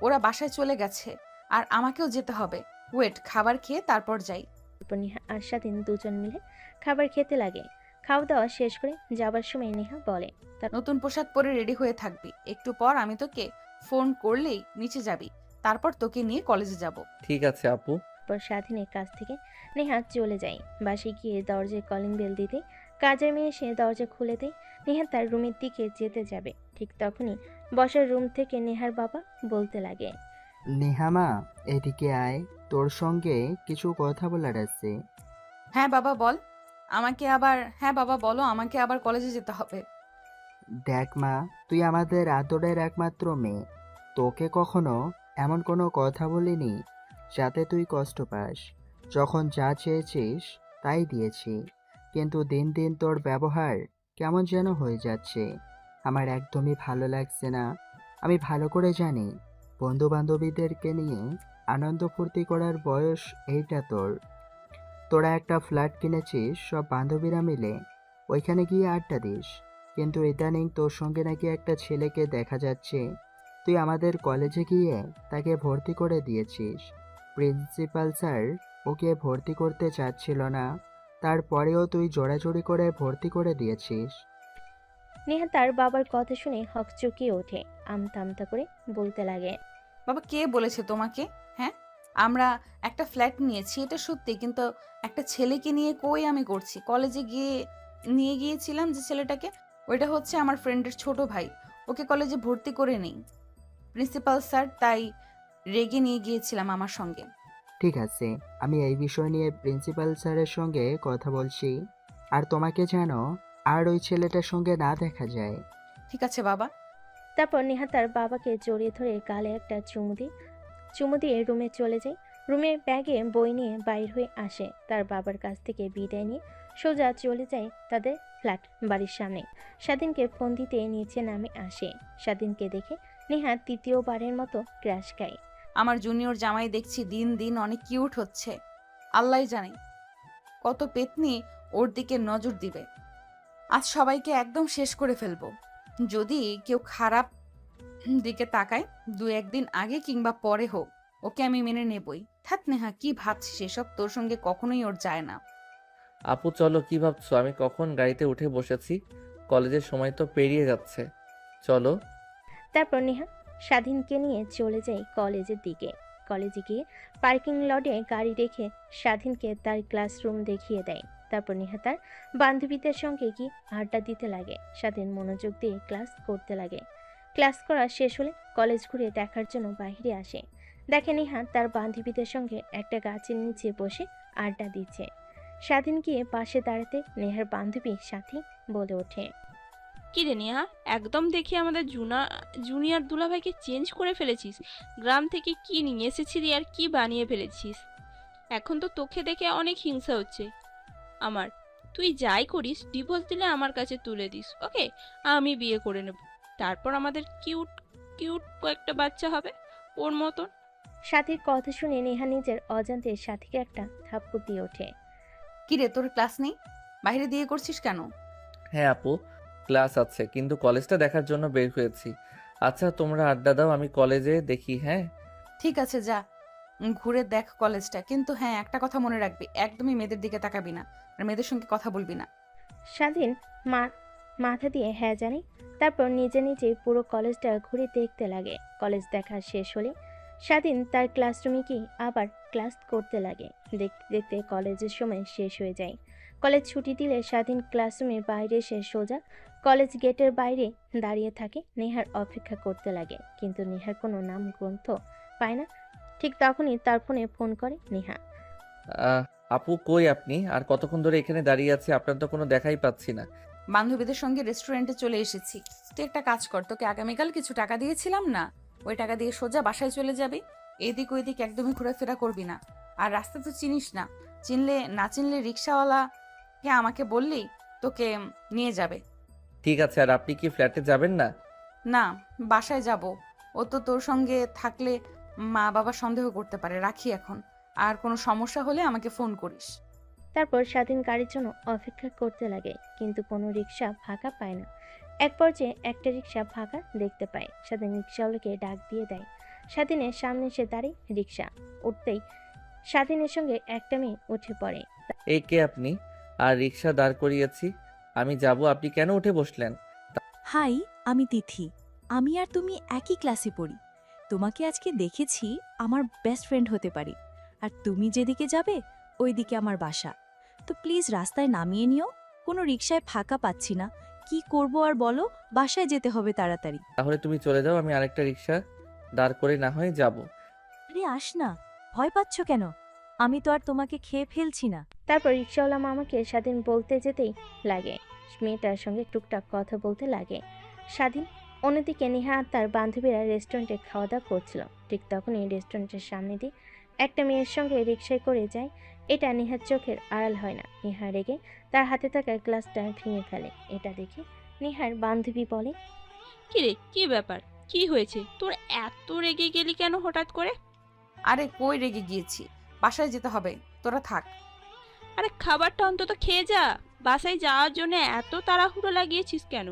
ওরা বাসায় চলে গেছে, আর আমাকেও যেতে হবে। ওয়েট, খাবার খেয়ে তারপর যাই। তারপর নেহা আর স্বাধীন দুজন মিলে খাবার খেতে লাগে। খাওয়া দাওয়া শেষ করে যাবার সময় নেহা বলে, নতুন পোশাক পরে রেডি হয়ে থাকবি, একটু পর আমি তোকে ফোন করলেই নিচে যাবি, তারপর তোকে নিয়ে কলেজে যাব। ঠিক আছে আপু। তারপর স্বাধীনের কাছ থেকে নেহা চলে যায়। বাসে গিয়ে দরজায় কলিং বেল দিতে কাজের মেয়ে এসে দরজা খুলে দেয়। নেহা তার রুমের দিকে যেতে যাবে, ঠিক তখনই বসার রুম থেকে নেহার বাবা বলতে লাগে, নেহামা, এদিকে আয়, তোর সঙ্গে কিছু কথা বলার আছে। হ্যাঁ বাবা বল, হ্যাঁ বাবা বলো, আমাকে আবার কলেজে যেতে হবে। দেখ মা, তুই আমাদের আদরের একমাত্র মেয়ে। তোকে কখনো এমন কোনো কথা বলিনি যাতে তুই কষ্ট পাস। যখন যা চেয়েছিস তাই দিয়েছি, কিন্তু দিন দিন তোর ব্যবহার কেমন যেন হয়ে যাচ্ছে। আমার একদমই ভালো লাগছে না। আমি ভালো করে জানি বন্ধু বান্ধবীদেরকে নিয়ে আনন্দ ফুর্তি করার বয়স এইটা তোর। তোরা একটা ফ্ল্যাট কিনেছিস সব বান্ধবীরা মিলে, ওইখানে গিয়ে আড্ডা দিস, কিন্তু ইদানিং তোর সঙ্গে নাকি একটা ছেলেকে দেখা যাচ্ছে। তুই আমাদের কলেজে গিয়ে তাকে ভর্তি করে দিয়েছিস। প্রিন্সিপাল স্যার ওকে ভর্তি করতে চাচ্ছিল না, তারপরেও তুই জোরাজুরি করে ভর্তি করে দিয়েছিস। নেহা তার বাবার কথা শুনে হকচকিয়ে ওঠে। আমতা আমতা করে বলতে লাগে, বাবা কে বলেছে তোমাকে? হ্যাঁ, আমরা একটা ফ্ল্যাট নিয়েছি এটা সত্যি, কিন্তু একটা ছেলেকে নিয়ে কই আমি করছি? কলেজে গিয়ে নিয়ে গিয়েছিলাম যে ছেলেটাকে, ওইটা হচ্ছে আমার ফ্রেন্ডের ছোট ভাই। ওকে কলেজে ভর্তি করে নেই প্রিন্সিপাল স্যার, তাই রেগে নিয়ে গিয়েছিলাম আমার সঙ্গে। ঠিক আছে, আমি এই বিষয় নিয়ে প্রিন্সিপাল স্যারের সঙ্গে কথা বলছি। আর তোমাকে যেন আর ওই ছেলেটার সঙ্গে না দেখা যায়। ঠিক আছে বাবা। তারপর নেহা তার বাবাকে জড়িয়ে ধরে গালে একটা চুমু দিয়ে রুমে চলে যায়। রুমে ব্যাগে বই নিয়ে বাইর হয়ে আসে। তার বাবার কাছ থেকে বিদায় নিয়ে সোজা চলে যায় তাদের ফ্ল্যাট বাড়ির সামনে। স্বাধীনকে ফোন দিতে নিচে নামে আসে। স্বাধীনকে দেখে নেহা তৃতীয়বারের মতো ক্র্যাশ খায়। আমার জুনিয়র জামাই দেখছি দিন দিন অনেক কিউট হচ্ছে। আল্লাহ জানে কত পেতনি ওর দিকে নজর দিবে। আজ সবাইকে একদম শেষ করে ফেলবো। যদি কেউ খারাপ দিকে তাকায়, দু একদিন আগে কিংবা পরে হোক, ওকে আমি মেনে নেবই। থাক নেহা, কি ভাবছিস এসব? তোর সঙ্গে কখনোই ওর যায় না। আপু চলো, কি ভাবছো? আমি কখন গাড়িতে উঠে বসেছি, কলেজের সময় তো পেরিয়ে যাচ্ছে, চলো। তারপর নেহা স্বাধীনকে নিয়ে চলে যায় কলেজের দিকে। কলেজে গিয়ে পার্কিং লটে গাড়ি রেখে স্বাধীনকে তার ক্লাসরুম দেখিয়ে দেয়। তারপর নেহা তার বান্ধবীদের সঙ্গে গিয়ে আড্ডা দিতে লাগে। স্বাধীন মনোযোগ দিয়ে ক্লাস করতে লাগে। ক্লাস করা শেষ হলে কলেজ ঘুরে দেখার জন্য বাইরে আসে। দেখে নেহা তার বান্ধবীদের সঙ্গে একটা গাছের নিচে বসে আড্ডা দিচ্ছে। স্বাধীন গিয়ে পাশে দাঁড়াতে নেহার বান্ধবীর সাথে বলে ওঠে, কি রে নেহা, একদম দেখি আমাদের জুনিয়র দুলাভাইকে চেঞ্জ করে ফেলেছিস। গ্রাম থেকে কি নিয়ে এসেছিলি আর কি বানিয়ে ফেলেছিস? এখন তো তোকে দেখে অনেক হিংসা হচ্ছে আমার। তুই যাই করিস ডিভোর্স দিলে আমার কাছে তুলে দিস, ওকে? আমি বিয়ে করে নেব, তারপর আমাদের কিউট কিউট কয়েকটা বাচ্চা হবে ওর মতন। সাথীর কথা শুনে নেহা নিজের অজান্তে সাথীকে একটা থাপ্পড় দিয়ে ওঠে। কিরে, তোর ক্লাস নেই? বাইরে দিয়ে করছিস কেন? হ্যাঁ আপু, ক্লাস আছে, কিন্তু কলেজটা দেখার জন্য বের হয়েছি। আচ্ছা তোমরা আড্ডা দাও, আমি কলেজে দেখি। হ্যাঁ ঠিক আছে, যা ঘুরে দেখ কলেজটা, কিন্তু হ্যাঁ একটা কথা মনে রাখবি, একদমই মেয়েদের দিকে তাকাবি না আর মেয়েদের সঙ্গে কথা বলবি না। স্বাধীন মাথা দিয়ে হ্যাঁ জানে। তারপর নিজে নিজে পুরো কলেজটা ঘুরে দেখতে লাগে। কলেজ দেখা শেষ হলে স্বাধীন তার ক্লাসরুমে গিয়ে আবার ক্লাস করতে লাগে। দেখতে দেখতে কলেজের সময় শেষ হয়ে যায়। কলেজ ছুটি দিলে স্বাধীন ক্লাসরুমের বাইরে এসে সোজা কলেজ গেটের বাইরে দাঁড়িয়ে থাকে। নেহার অপেক্ষা করতে লাগে, কিন্তু নেহার কোনো নাম গ্রন্থ পায় না। ঠিক তখনই তার ফোন করে নেহা। আহ, আপু কই আপনি? আর কতক্ষণ ধরে এখানে দাঁড়িয়ে আছে, আপনার তো কোনো দেখাই পাচ্ছি না। বান্ধবীদের সঙ্গে রেস্টুরেন্টে চলে এসেছি। তুই একটা কাজ কর, তোকে আগামীকাল কিছু টাকা দিয়েছিলাম না, ওই টাকা দিয়ে সোজা বাসায় চলে যাবি। এদিক ওইদিক একদমই ঘোরাফেরা করবি না। আর রাস্তা তো চিনিস না, চিনলে রিক্সাওয়ালাকে আমাকে বললেই তোকে নিয়ে যাবে। ঠিক আছে, আর আপনি কি ফ্ল্যাটে যাবেন না? না, বাসায় যাব। ও তো তোর সঙ্গে থাকলে মা বাবা সন্দেহ করতে পারে। রাখি এখন, আর কোনো সমস্যা হলে আমাকে ফোন করিস। তারপর স্বাধীন গাড়ির জন্য অপেক্ষা করতে লাগে, কিন্তু কোনো রিক্সা ফাঁকা পায় না। এক পর্যায়ে একটা রিক্সা ফাঁকা দেখতে পায়। স্বাধীন রিক্সাওয়ালাকে ডাক দিয়ে দেয়। স্বাধীনের সামনে এসে দাঁড়িয়ে রিক্সা উঠতেই স্বাধীনের সঙ্গে একটা মেয়ে উঠে পড়ে। এই কে আপনি? আর রিক্সা দাঁড় করিয়েছি, আমি যাব, আপনি কেন উঠে বসলেন? হাই, আমি তিথি। আমি আর তুমি একই ক্লাসে পড়ি। তোমাকে আজকে দেখেছি, আমার বেস্ট ফ্রেন্ড হতে পারি। আর তুমি যেদিকে যাবে ওইদিকে আমার বাসা। তো প্লিজ রাস্তায় নামিয়ে নিও, কোনো রিকশায় ফাঁকা পাচ্ছি না। কি করব আর বলো, বাসায় যেতে হবে তাড়াতাড়ি। তাহলে তুমি চলে যাও, আমি আরেকটা রিক্সা দাঁড় করে না হয় যাব। আরে আস না, ভয় পাচ্ছ কেন? আমি তো আর তোমাকে খেয়ে ফেলছি না। তারপর রিক্সাওয়ালা মামাকে স্বাধীন বলতে যেতেই লাগে। মেয়েটার সঙ্গে টুকটাক কথা বলতে লাগে স্বাধীন। অন্যদিকে নেহা আর তার বান্ধবীরা রেস্টুরেন্টে খাওয়া দাওয়া করছিল। ঠিক তখনই রেস্টুরেন্টের সামনে দিয়ে একটা মেয়ের সঙ্গে রিক্সায় করে যায়। এটা নেহার চোখের আড়াল হয় না। নেহা রেগে তার হাতে থাকা গ্লাসটা ভেঙে ফেলে। এটা দেখে নেহার বান্ধবী বলে, কি রে, কি ব্যাপার? কি হয়েছে তোর? এত রেগে গেলি কেন হঠাৎ করে? আরে কই রেগে গিয়েছি, বাসায় যেতে হবে, তোরা থাক। আরে খাবারটা অন্তত খেয়ে যা। বাসায় যাওয়ার জন্য এত তাড়াহুড়ো লাগিয়েছিস কেন?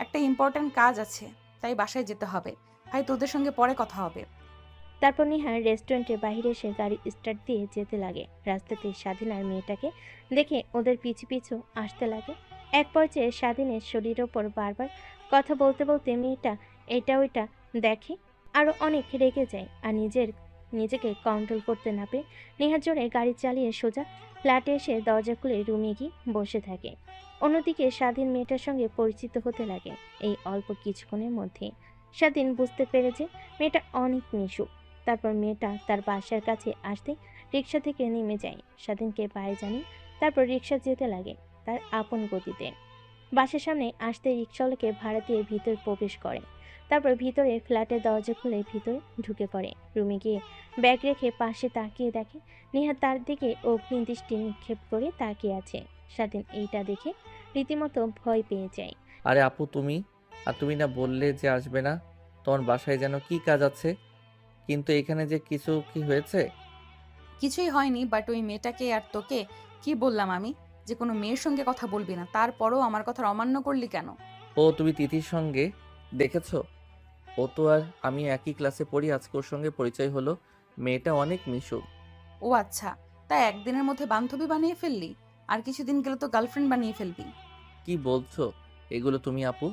একটা ইম্পর্ট্যান্ট কাজ আছে, তাই বাসায় যেতে হবে। ভাই, তোদের সঙ্গে পরে কথা হবে। তারপর নেহা রেস্টুরেন্টের বাইরে এসে গাড়ি স্টার্ট দিয়ে যেতে লাগে। রাস্তাতে স্বাধীন আর মেয়েটাকে দেখে ওদের পিছু পিছু আসতে লাগে। এক পর্যায়ে স্বাধীনের শরীরের ওপর বারবার কথা বলতে বলতে মেয়েটা এটা ওইটা দেখে, আরও অনেক রেগে যায়। আর নিজেকে কন্ট্রোল করতে না পেরে নেহা জোরে গাড়ি চালিয়ে সোজা ফ্ল্যাটে এসে দরজা খুলে রুমে গিয়ে বসে থাকে। অন্যদিকে স্বাধীন মেয়েটার সঙ্গে পরিচিত হতে লাগে। এই অল্প কিছুক্ষণের মধ্যে স্বাধীন বুঝতে পেরেছে মেয়েটা অনেক মিশুক। তারপর মেয়েটা তার বাসার কাছে আসতে রিক্সা থেকে নেমে যায়। স্বাধীনকে পায়ে জানিয়ে তারপর রিক্সা যেতে লাগে তার আপন গতিতে। বাসার সামনে আসতে রিক্সাওয়ালাকে ভাড়া দিয়ে ভিতরে প্রবেশ করে। তারপর ভিতরে ফ্ল্যাটের দরজা খুলে ভিতরে ঢুকে পড়ে। রুমে গিয়ে ব্যাগ রেখে পাশে তাকিয়ে দেখে নেহা তার দিকে অগ্নিদৃষ্টি নিক্ষেপ করে তাকিয়ে আছে। স্বাধীন এইটা দেখে রীতিমতো ভয় পেয়ে যায়। আরে আপু তুমি, আর তুমি না বললে যে আসবে না? তোমার বাসায় যেন কি কাজ আছে, কিন্তু এখানে যে কি হয়েছে? কিছুই হয়নি, বাট ওই মেয়েটাকে আর তোকে কি বললাম আমি যে কোনো মেয়ের সঙ্গে কথা বলবি না, তারপরও আমার কথা অমান্য করলি কেন? ও তুমি তিথির সঙ্গে দেখেছো? ও তো আর আমি একই ক্লাসে পড়ি, আজকে ওর সঙ্গে পরিচয় হলো। মেয়েটা অনেক মিশুক। ও আচ্ছা, তাই একদিনের মধ্যে বান্ধবী বানিয়ে ফেললি, আর কিছুদিন গেলে তো গার্লফ্রেন্ড বানিয়ে ফেলবি। কি বলছো এগুলো তুমি আপু?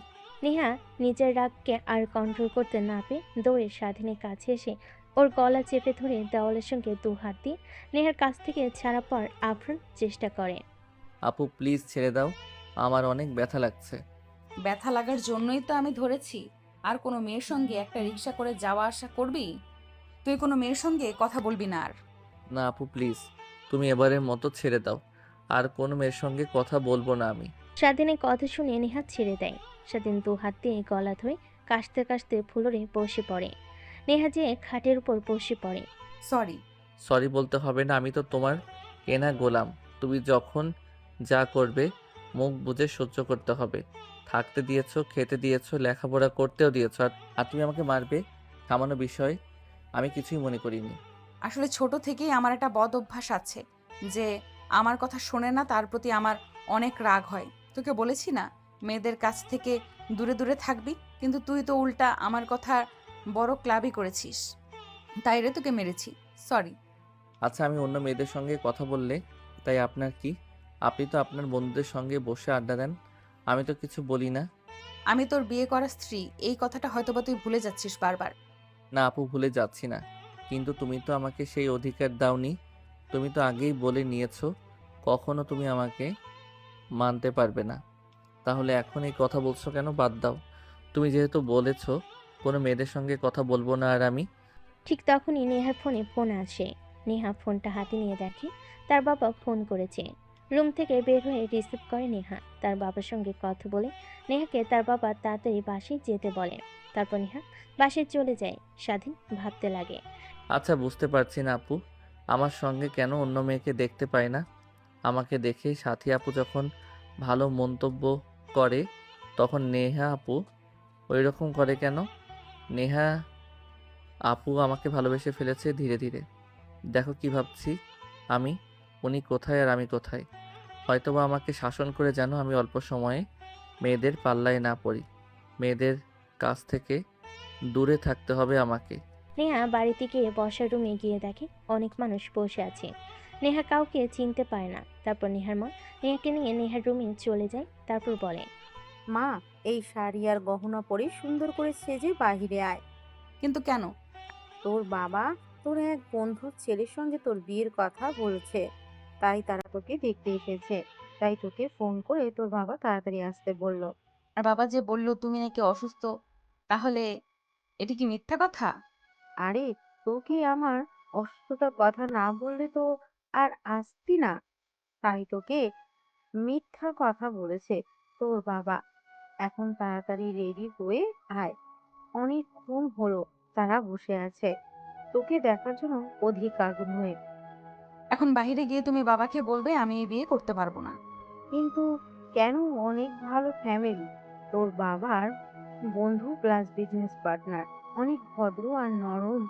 নেহা নিজের রাগকে আর কন্ট্রোল করতে না পেরে দৌড়ে স্বাধীনের কাছে এসে ওর গলা চেপে ধরে দেওয়ালের সঙ্গে দু হাত দিয়ে নেহার কাছ থেকে ছাড়া পর আফরণ চেষ্টা করে। আপু প্লিজ ছেড়ে দাও, আমার অনেক ব্যথা লাগছে। ব্যথা লাগার জন্যই তো আমি ধরেছি। আর কোনো মেয়ের সঙ্গে একটা রিক্সা করে যাওয়া আসা করবি? তুই কোনো মেয়ের সঙ্গে কথা বলবি না আর। না আপু প্লিজ, তুমি এবারের মতো ছেড়ে দাও, আর কোনো মেয়ের সঙ্গে কথা বলবো না আমি। স্বাধীনের কথা শুনে নেহা ছেড়ে দেয়। স্বাধীন দু হাত দিয়ে গলা ধরে কাশতে কাশতে ফ্লোরে বসে পড়ে। নেহা যেয়ে খাটের উপর বসে পড়ে। সরি, সরি বলতে হবে না, আমি তো তোমার কেনা গোলাম। তুমি যখন যা করবে মুখ বুজে সহ্য করতে হবে। থাকতে দিয়েছো, খেতে দিয়েছো, লেখাপড়া করতেও দিয়েছো, আর তুমি আমাকে মারবে? সামান্য বিষয় আমি কিছুই মনে করিনি। আসলে ছোট থেকেই আমার একটা বদ অভ্যাস আছে যে আমার কথা শোনে না, তার প্রতি আমার অনেক রাগ হয়। তোকে বলেছি না মেয়েদের কাছ থেকে দূরে দূরে থাকবি, কিন্তু তুই তো উল্টা আমার কথা বড় ক্লাবই করেছিস, তাই রে তোকে মেরেছি। সরি। আচ্ছা, আমি অন্য মেয়েদের সঙ্গে কথা বললে তাই আপনার কি? আপনি তো আপনার বন্ধুদের সঙ্গে বসে আড্ডা দেন, আমি তো কিছু বলি না। আমি তোর বিয়ে করা স্ত্রী, এই কথাটা হয়তোবা তুই ভুলে যাচ্ছিস বারবার। না আপু, ভুলে যাচ্ছি না, কিন্তু তুমি তো আমাকে সেই অধিকার দাওনি। তুমি তো আগেই বলে নিয়েছো কখনো তুমি আমাকে মানতে পারবে না। তাহলে এখন এই কথা বলছো কেন? বাদ দাও। তুমি যেহেতু বলেছো কোনো মেয়েদের সঙ্গে কথা বলবো না, আর আমি ঠিক তখনই নেহার ফোন আসে। নেহা ফোনটা হাতে নিয়ে দেখে তার বাবা ফোন করেছে। রুম থেকে বের হয়ে রিসিভ করে নেহা। তার বাবার সঙ্গে কথা বলে নেহাকে তার বাবা তাড়াতাড়ি বাসায় যেতে বলে। তারপর নেহা বাসায় চলে যায়। স্বাধীন ভাবতে লাগে। আচ্ছা, বুঝতে পারছি না আপু, আমার সঙ্গে কেন অন্য মেয়েকে দেখতে পায় না? আমাকে দেখে সাথী আপু যখন ভালো মন্তব্য করে তখন নেহা আপু ওই রকম করে কেন? নেহা আপু আমাকে ভালোবেসে ফেলেছে ধীরে ধীরে। দেখো কি ভাবছি আমি, উনি কোথায় আর আমি কোথায়। হয়তোবা আমাকে শাসন করে যেন আমি অল্প সময়ে মেয়েদের পাল্লায় না পড়ি। মেয়েদের কাছ থেকে দূরে থাকতে হবে আমাকে। নেহা বাড়িতে গিয়ে বসার রুমে গিয়ে দেখে অনেক মানুষ বসে আছে। নেহা কাউকে চিনতে পারে না। তারপর নেহার মা নেহাকে নিয়ে নেহার রুমে চলে যায়। তারপর বলে, মা, এই শাড়ি আর গহনা পরে সুন্দর করে সেজে বাহিরে আয়। কিন্তু কেন? তোর বাবা তোর এক বন্ধুর ছেলের সঙ্গে তোর বিয়ের কথা বলেছে, তাই তারা তোকে দেখতে এসেছে। তাই তোকে ফোন করে তোর বাবা তাড়াতাড়ি আসতে বলল। আর বাবা যে বলল তুমি নাকি অসুস্থ, তাহলে এটা কি মিথ্যা কথা? আরে, তোকে আমার অসুস্থতার কথা না বললে তো আর আসতি না, তাই তোকে মিথ্যা কথা বলেছে তোর বাবা। এখন তাড়াতাড়ি রেডি হয়ে আয়, অনেকক্ষণ হলো তারা বসে আছে তোকে দেখার জন্য অধিক আগ্রহে। এখন বাইরে গিয়ে তুমি বাবাকে বলবে আমি এই বিয়ে করতে পারবো না। কিন্তু কেন? অনেক ভালো ফ্যামিলি, তোর বাবার বন্ধু প্লাস বিজনেস পার্টনার, অনেক ভদ্র আর নরম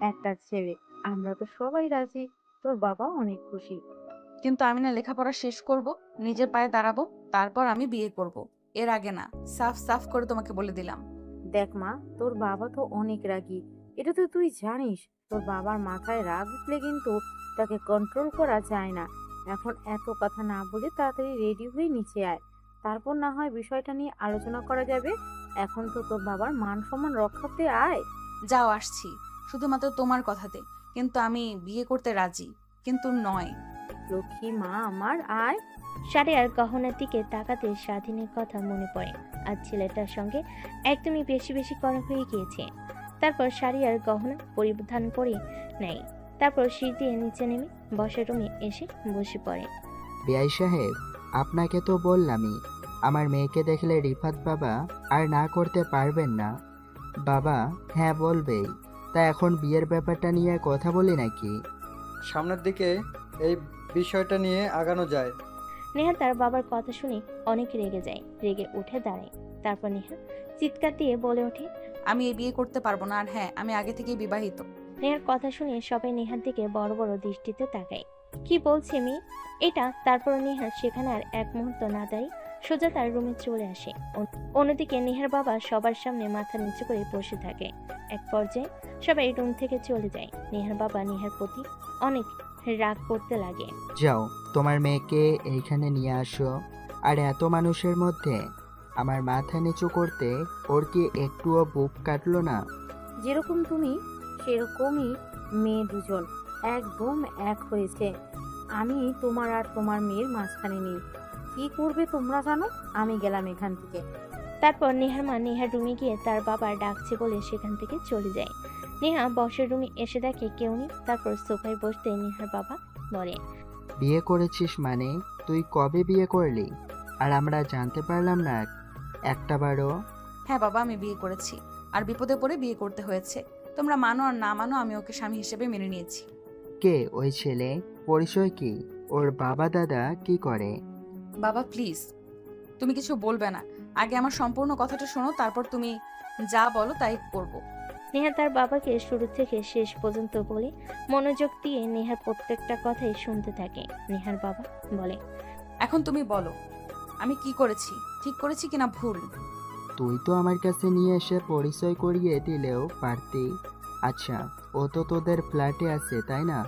একটা ছেলে। আমরা তো সবাই রাজি, তোর বাবা অনেক খুশি। কিন্তু আমি না লেখাপড়া শেষ করব, নিজের পায়ে দাঁড়াবো, তারপর আমি বিয়ে করব। এর আগে না, সাফ সাফ করে তোমাকে বলে দিলাম। দেখ মা, তোর বাবা তো অনেক রাগী, এটা তো তুই জানিস। তোর বাবার মাথায় রাগ উঠলে কিন্তু তাকে কন্ট্রোল করা যায় না। এখন এত কথা না বলে তাড়াতাড়ি রেডি হয়ে নিচে আয়, তারপর না হয় বিষয়টা নিয়ে আলোচনা করা যাবে। এখন তো তোর বাবার মান সম্মান রক্ষাতে আয়। যাও, আসছি, শুধুমাত্র তোমার কথাতে। কিন্তু আমি বিয়ে করতে রাজি, কিন্তু নয়। লক্ষ্মী মা আমার, আয়। শাড়ি আর গহনার দিকে তাকাতে স্বাধীনের কথা মনে পড়ে। আর ছেলেটার সঙ্গে একদমই বেশি বেশি করা হয়ে গিয়েছে। তারপর শাড়ি আর গহনা পরিধান করে নেয়। তারপর সিঁড়ি দিয়ে নিচে নেমে বসার রুমে এসে বসে পড়ে। বিআই সাহেব, আপনাকে তো বললামই আমার মেয়েকে দেখলে রিফাত বাবা আর না করতে পারবেন না। বাবা হ্যাঁ বলবেই। তা এখন বিয়ের ব্যাপারটা নিয়ে কথা বলি নাকি? সামনের দিকে এই বিষয়টা নিয়ে আগানো যায়। নেহা তার বাবার কথা শুনে অনেক রেগে যায়। রেগে উঠে দাঁড়ায়। তারপর নেহা চিৎকার দিয়ে বলে ওঠে, আমি এই বিয়ে করতে পারবো না। আর হ্যাঁ, আমি আগে থেকেই বিবাহিত। নেহার কথা শুনে সবাই নেহার দিকে বড় বড় দৃষ্টিতে তাকায়। কি বলছে মেয়ে এটা? তারপর নেহা সেখানে আর এক মুহূর্ত না দাঁড়িয়ে সোজা তার রুমে চলে আসে। অন্যদিকে নেহার বাবা সবার সামনে মাথা নিচু করে বসে থাকে। এক পর্যায়ে সবাই রুম থেকে চলে যায়। নেহার বাবা নেহার প্রতি অনেক রাগ করতে লাগে। যাও, তোমার মেয়েকে এইখানে নিয়ে আসো। আর এত মানুষের মধ্যে আমার মাথা নিচু করতে ওর কি একটুও বুক কাটলো না? যেরকম তুমি সেরকমই মেয়ে দুজন একদম এক হয়েছে। আমি তোমার আর তোমার মেয়ের মাঝখানে নেই। কি করবে তোমরা জানো, আমি গেলাম এখান থেকে। তারপর নেহার মা নেহার রুমে গিয়ে তার বাবা ডাকছে বলে সেখান থেকে চলে যায়। নেহা বসের রুমে এসে দেখে কেউ নেই। তারপর সোফায় বসতে নেহার বাবা বলে, বিয়ে করেছিস মানে? তুই কবে বিয়ে করলি? আর আমরা জানতে পারলাম না একটা বারও? হ্যাঁ বাবা, আমি বিয়ে করেছি, আর বিপদে পড়ে বিয়ে করতে হয়েছে। তোমরা মানো আর না মানো, আমি ওকে স্বামী হিসেবে মেনে নিয়েছি। কে ওই ছেলে? পরিচয় কি? ওর বাবা দাদা কি করে? বাবা প্লিজ, তুমি কিছু বলবে না। আগে আমার সম্পূর্ণ কথাটা শোনো, তারপর তুমি যা বলো তাই করব। নেহা তার বাবাকে শুরু থেকে শেষ পর্যন্ত বলে মনোযোগ দিয়ে নেহার প্রত্যেকটা কথাই শুনতে থাকে। নেহার বাবা বলে, এখন তুমি বলো, আমি কি করেছি, ঠিক করেছি কিনা ভুল? তুই তো আমার কাছে নিয়ে এসে পরিচয় করিয়ে দিলেও পারতি। আচ্ছা, ও তো তোদের ফ্ল্যাটে আছে তাই না?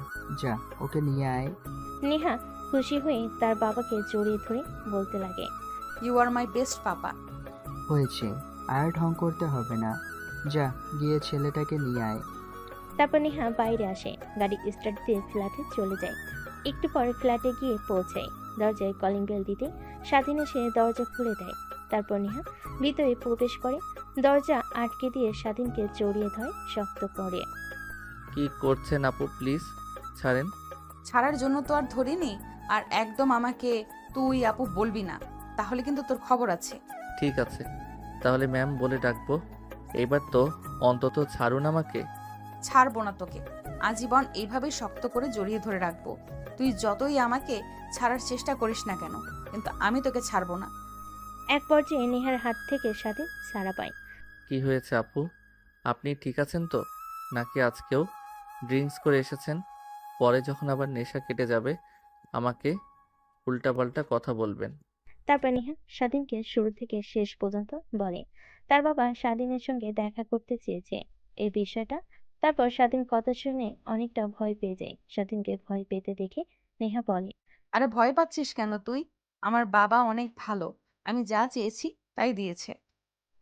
যা, ওকে নিয়ে আয়। নেহা খুশি হয়ে তার বাবাকে জড়িয়ে ধরে বলতে লাগে, ইউ আর মাই বেস্ট পাপা। হয়েছে, আর ঢং করতে হবে না। যা, গিয়ে ছেলেটাকে নিয়ে আয়। তারপর নেহা বাইরে আসে, গাড়ি স্টার্ট দিয়ে ফ্ল্যাটে চলে যায়। একটু পরে ফ্ল্যাটে গিয়ে পৌঁছায়। দরজায় কলিং বেল দিতে স্বাধীন এসে দরজা খুলে দেয়। তারপর নেহা ভিতরে প্রবেশ করে, দরজা আটকে দিয়ে স্বাধীনকে জড়িয়ে ধরে শক্ত করে। কি করছেন আপু, প্লিজ ছাড়েন। ছাড়ার জন্য তো আর ধরিনি, আর একদম আমাকে তুই আপু বলবি না, তাহলে কিন্তু তোর খবর আছে। ঠিক আছে, তাহলে ম্যাম বলে ডাকবো। এবার তো অন্তত ছাড়ুন আমাকে। ছাড়বো না তোকে, আজীবন এইভাবে শক্ত করে জড়িয়ে ধরে রাখবো। তুই যতই আমাকে ছাড়ার চেষ্টা করিস না কেন, কিন্তু আমি তোকে ছাড়বো না। এক পর্যায়ে নেহার হাত থেকে স্বাধীন ছাড়া পায়। কি হয়েছে আপু, আপনি ঠিক আছেন তো? নাকি আজকেও ড্রিঙ্কস করে এসেছেন? পরে যখন আবার নেশা কেটে যাবে আমাকে উল্টাপাল্টা কথা বলবেন। তারপর নেহা স্বাধীনকে শুরু থেকে শেষ পর্যন্ত বলে তার বাবা স্বাধীনের সঙ্গে দেখা করতে চেয়েছে এই বিষয়টা। তারপর স্বাধীন কথা শুনে অনেকটা ভয় পেয়ে যায়। স্বাধীনকে ভয় পেতে দেখে নেহা বলে, আরে ভয় পাচ্ছিস কেন তুই? আমার বাবা অনেক ভালো, আমি যা চেয়েছি তাই দিয়েছে।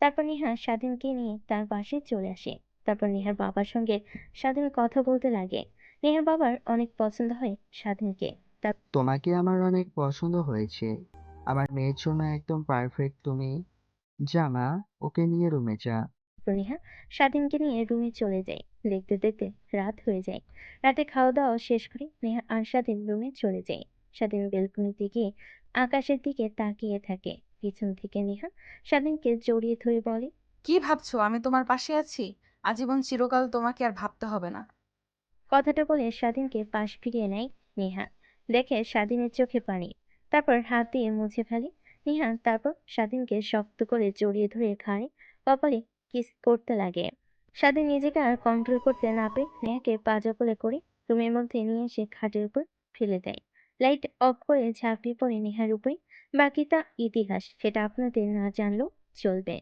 তারপর নেহা স্বাধীনকে নিয়ে তার পাশে চলে আসে। তারপর নেহার বাবার সঙ্গে স্বাধীন কথা বলতে লাগে। নেহার বাবার অনেক পছন্দ হয় স্বাধীনকে। তোমাকে আমার অনেক পছন্দ হয়েছে। আমার মেয়ের জন্য একদম পারফেক্ট তুমি। যা মা, ওকে নিয়ে রুমে যা। তারপর নেহা স্বাধীনকে নিয়ে রুমে চলে যায়। দেখতে দেখতে রাত হয়ে যায়। রাতে খাওয়া দাওয়া শেষ করে নেহা আর স্বাধীন রুমে চলে যায়। স্বাধীন বেলকনিতে গিয়ে আকাশের দিকে তাকিয়ে থাকে। পিছন থেকে নেহা স্বাধীনকে জড়িয়ে ধরে বলে, কি ভাবছো আমি তোমার পাশে আছি? আজীবন চিরকাল তোমাকে আর ভাবতে হবে না। কথাটা বলে স্বাধীনকে পাশ ফিরিয়ে নেয় নেহা। দেখে স্বাধীনের চোখে পানি। তারপর হাত দিয়ে মুছে ফেলে নেহা। তারপর স্বাধীনকে শক্ত করে জড়িয়ে ধরে ঘাড়ে কপালে কিস করতে লাগে। স্বাধীন নিজেকে আর কন্ট্রোল করতে না পেরে নেহাকে পাজা কোলে করে রুমের মধ্যে নিয়ে এসে খাটের উপর ফেলে দেয়। লাইট অফ করে ঝাঁপিয়ে পড়ে নেহার উপরে। বাকিটা ইতিহাস, সেটা আপনাদের না জানলেও চলবে।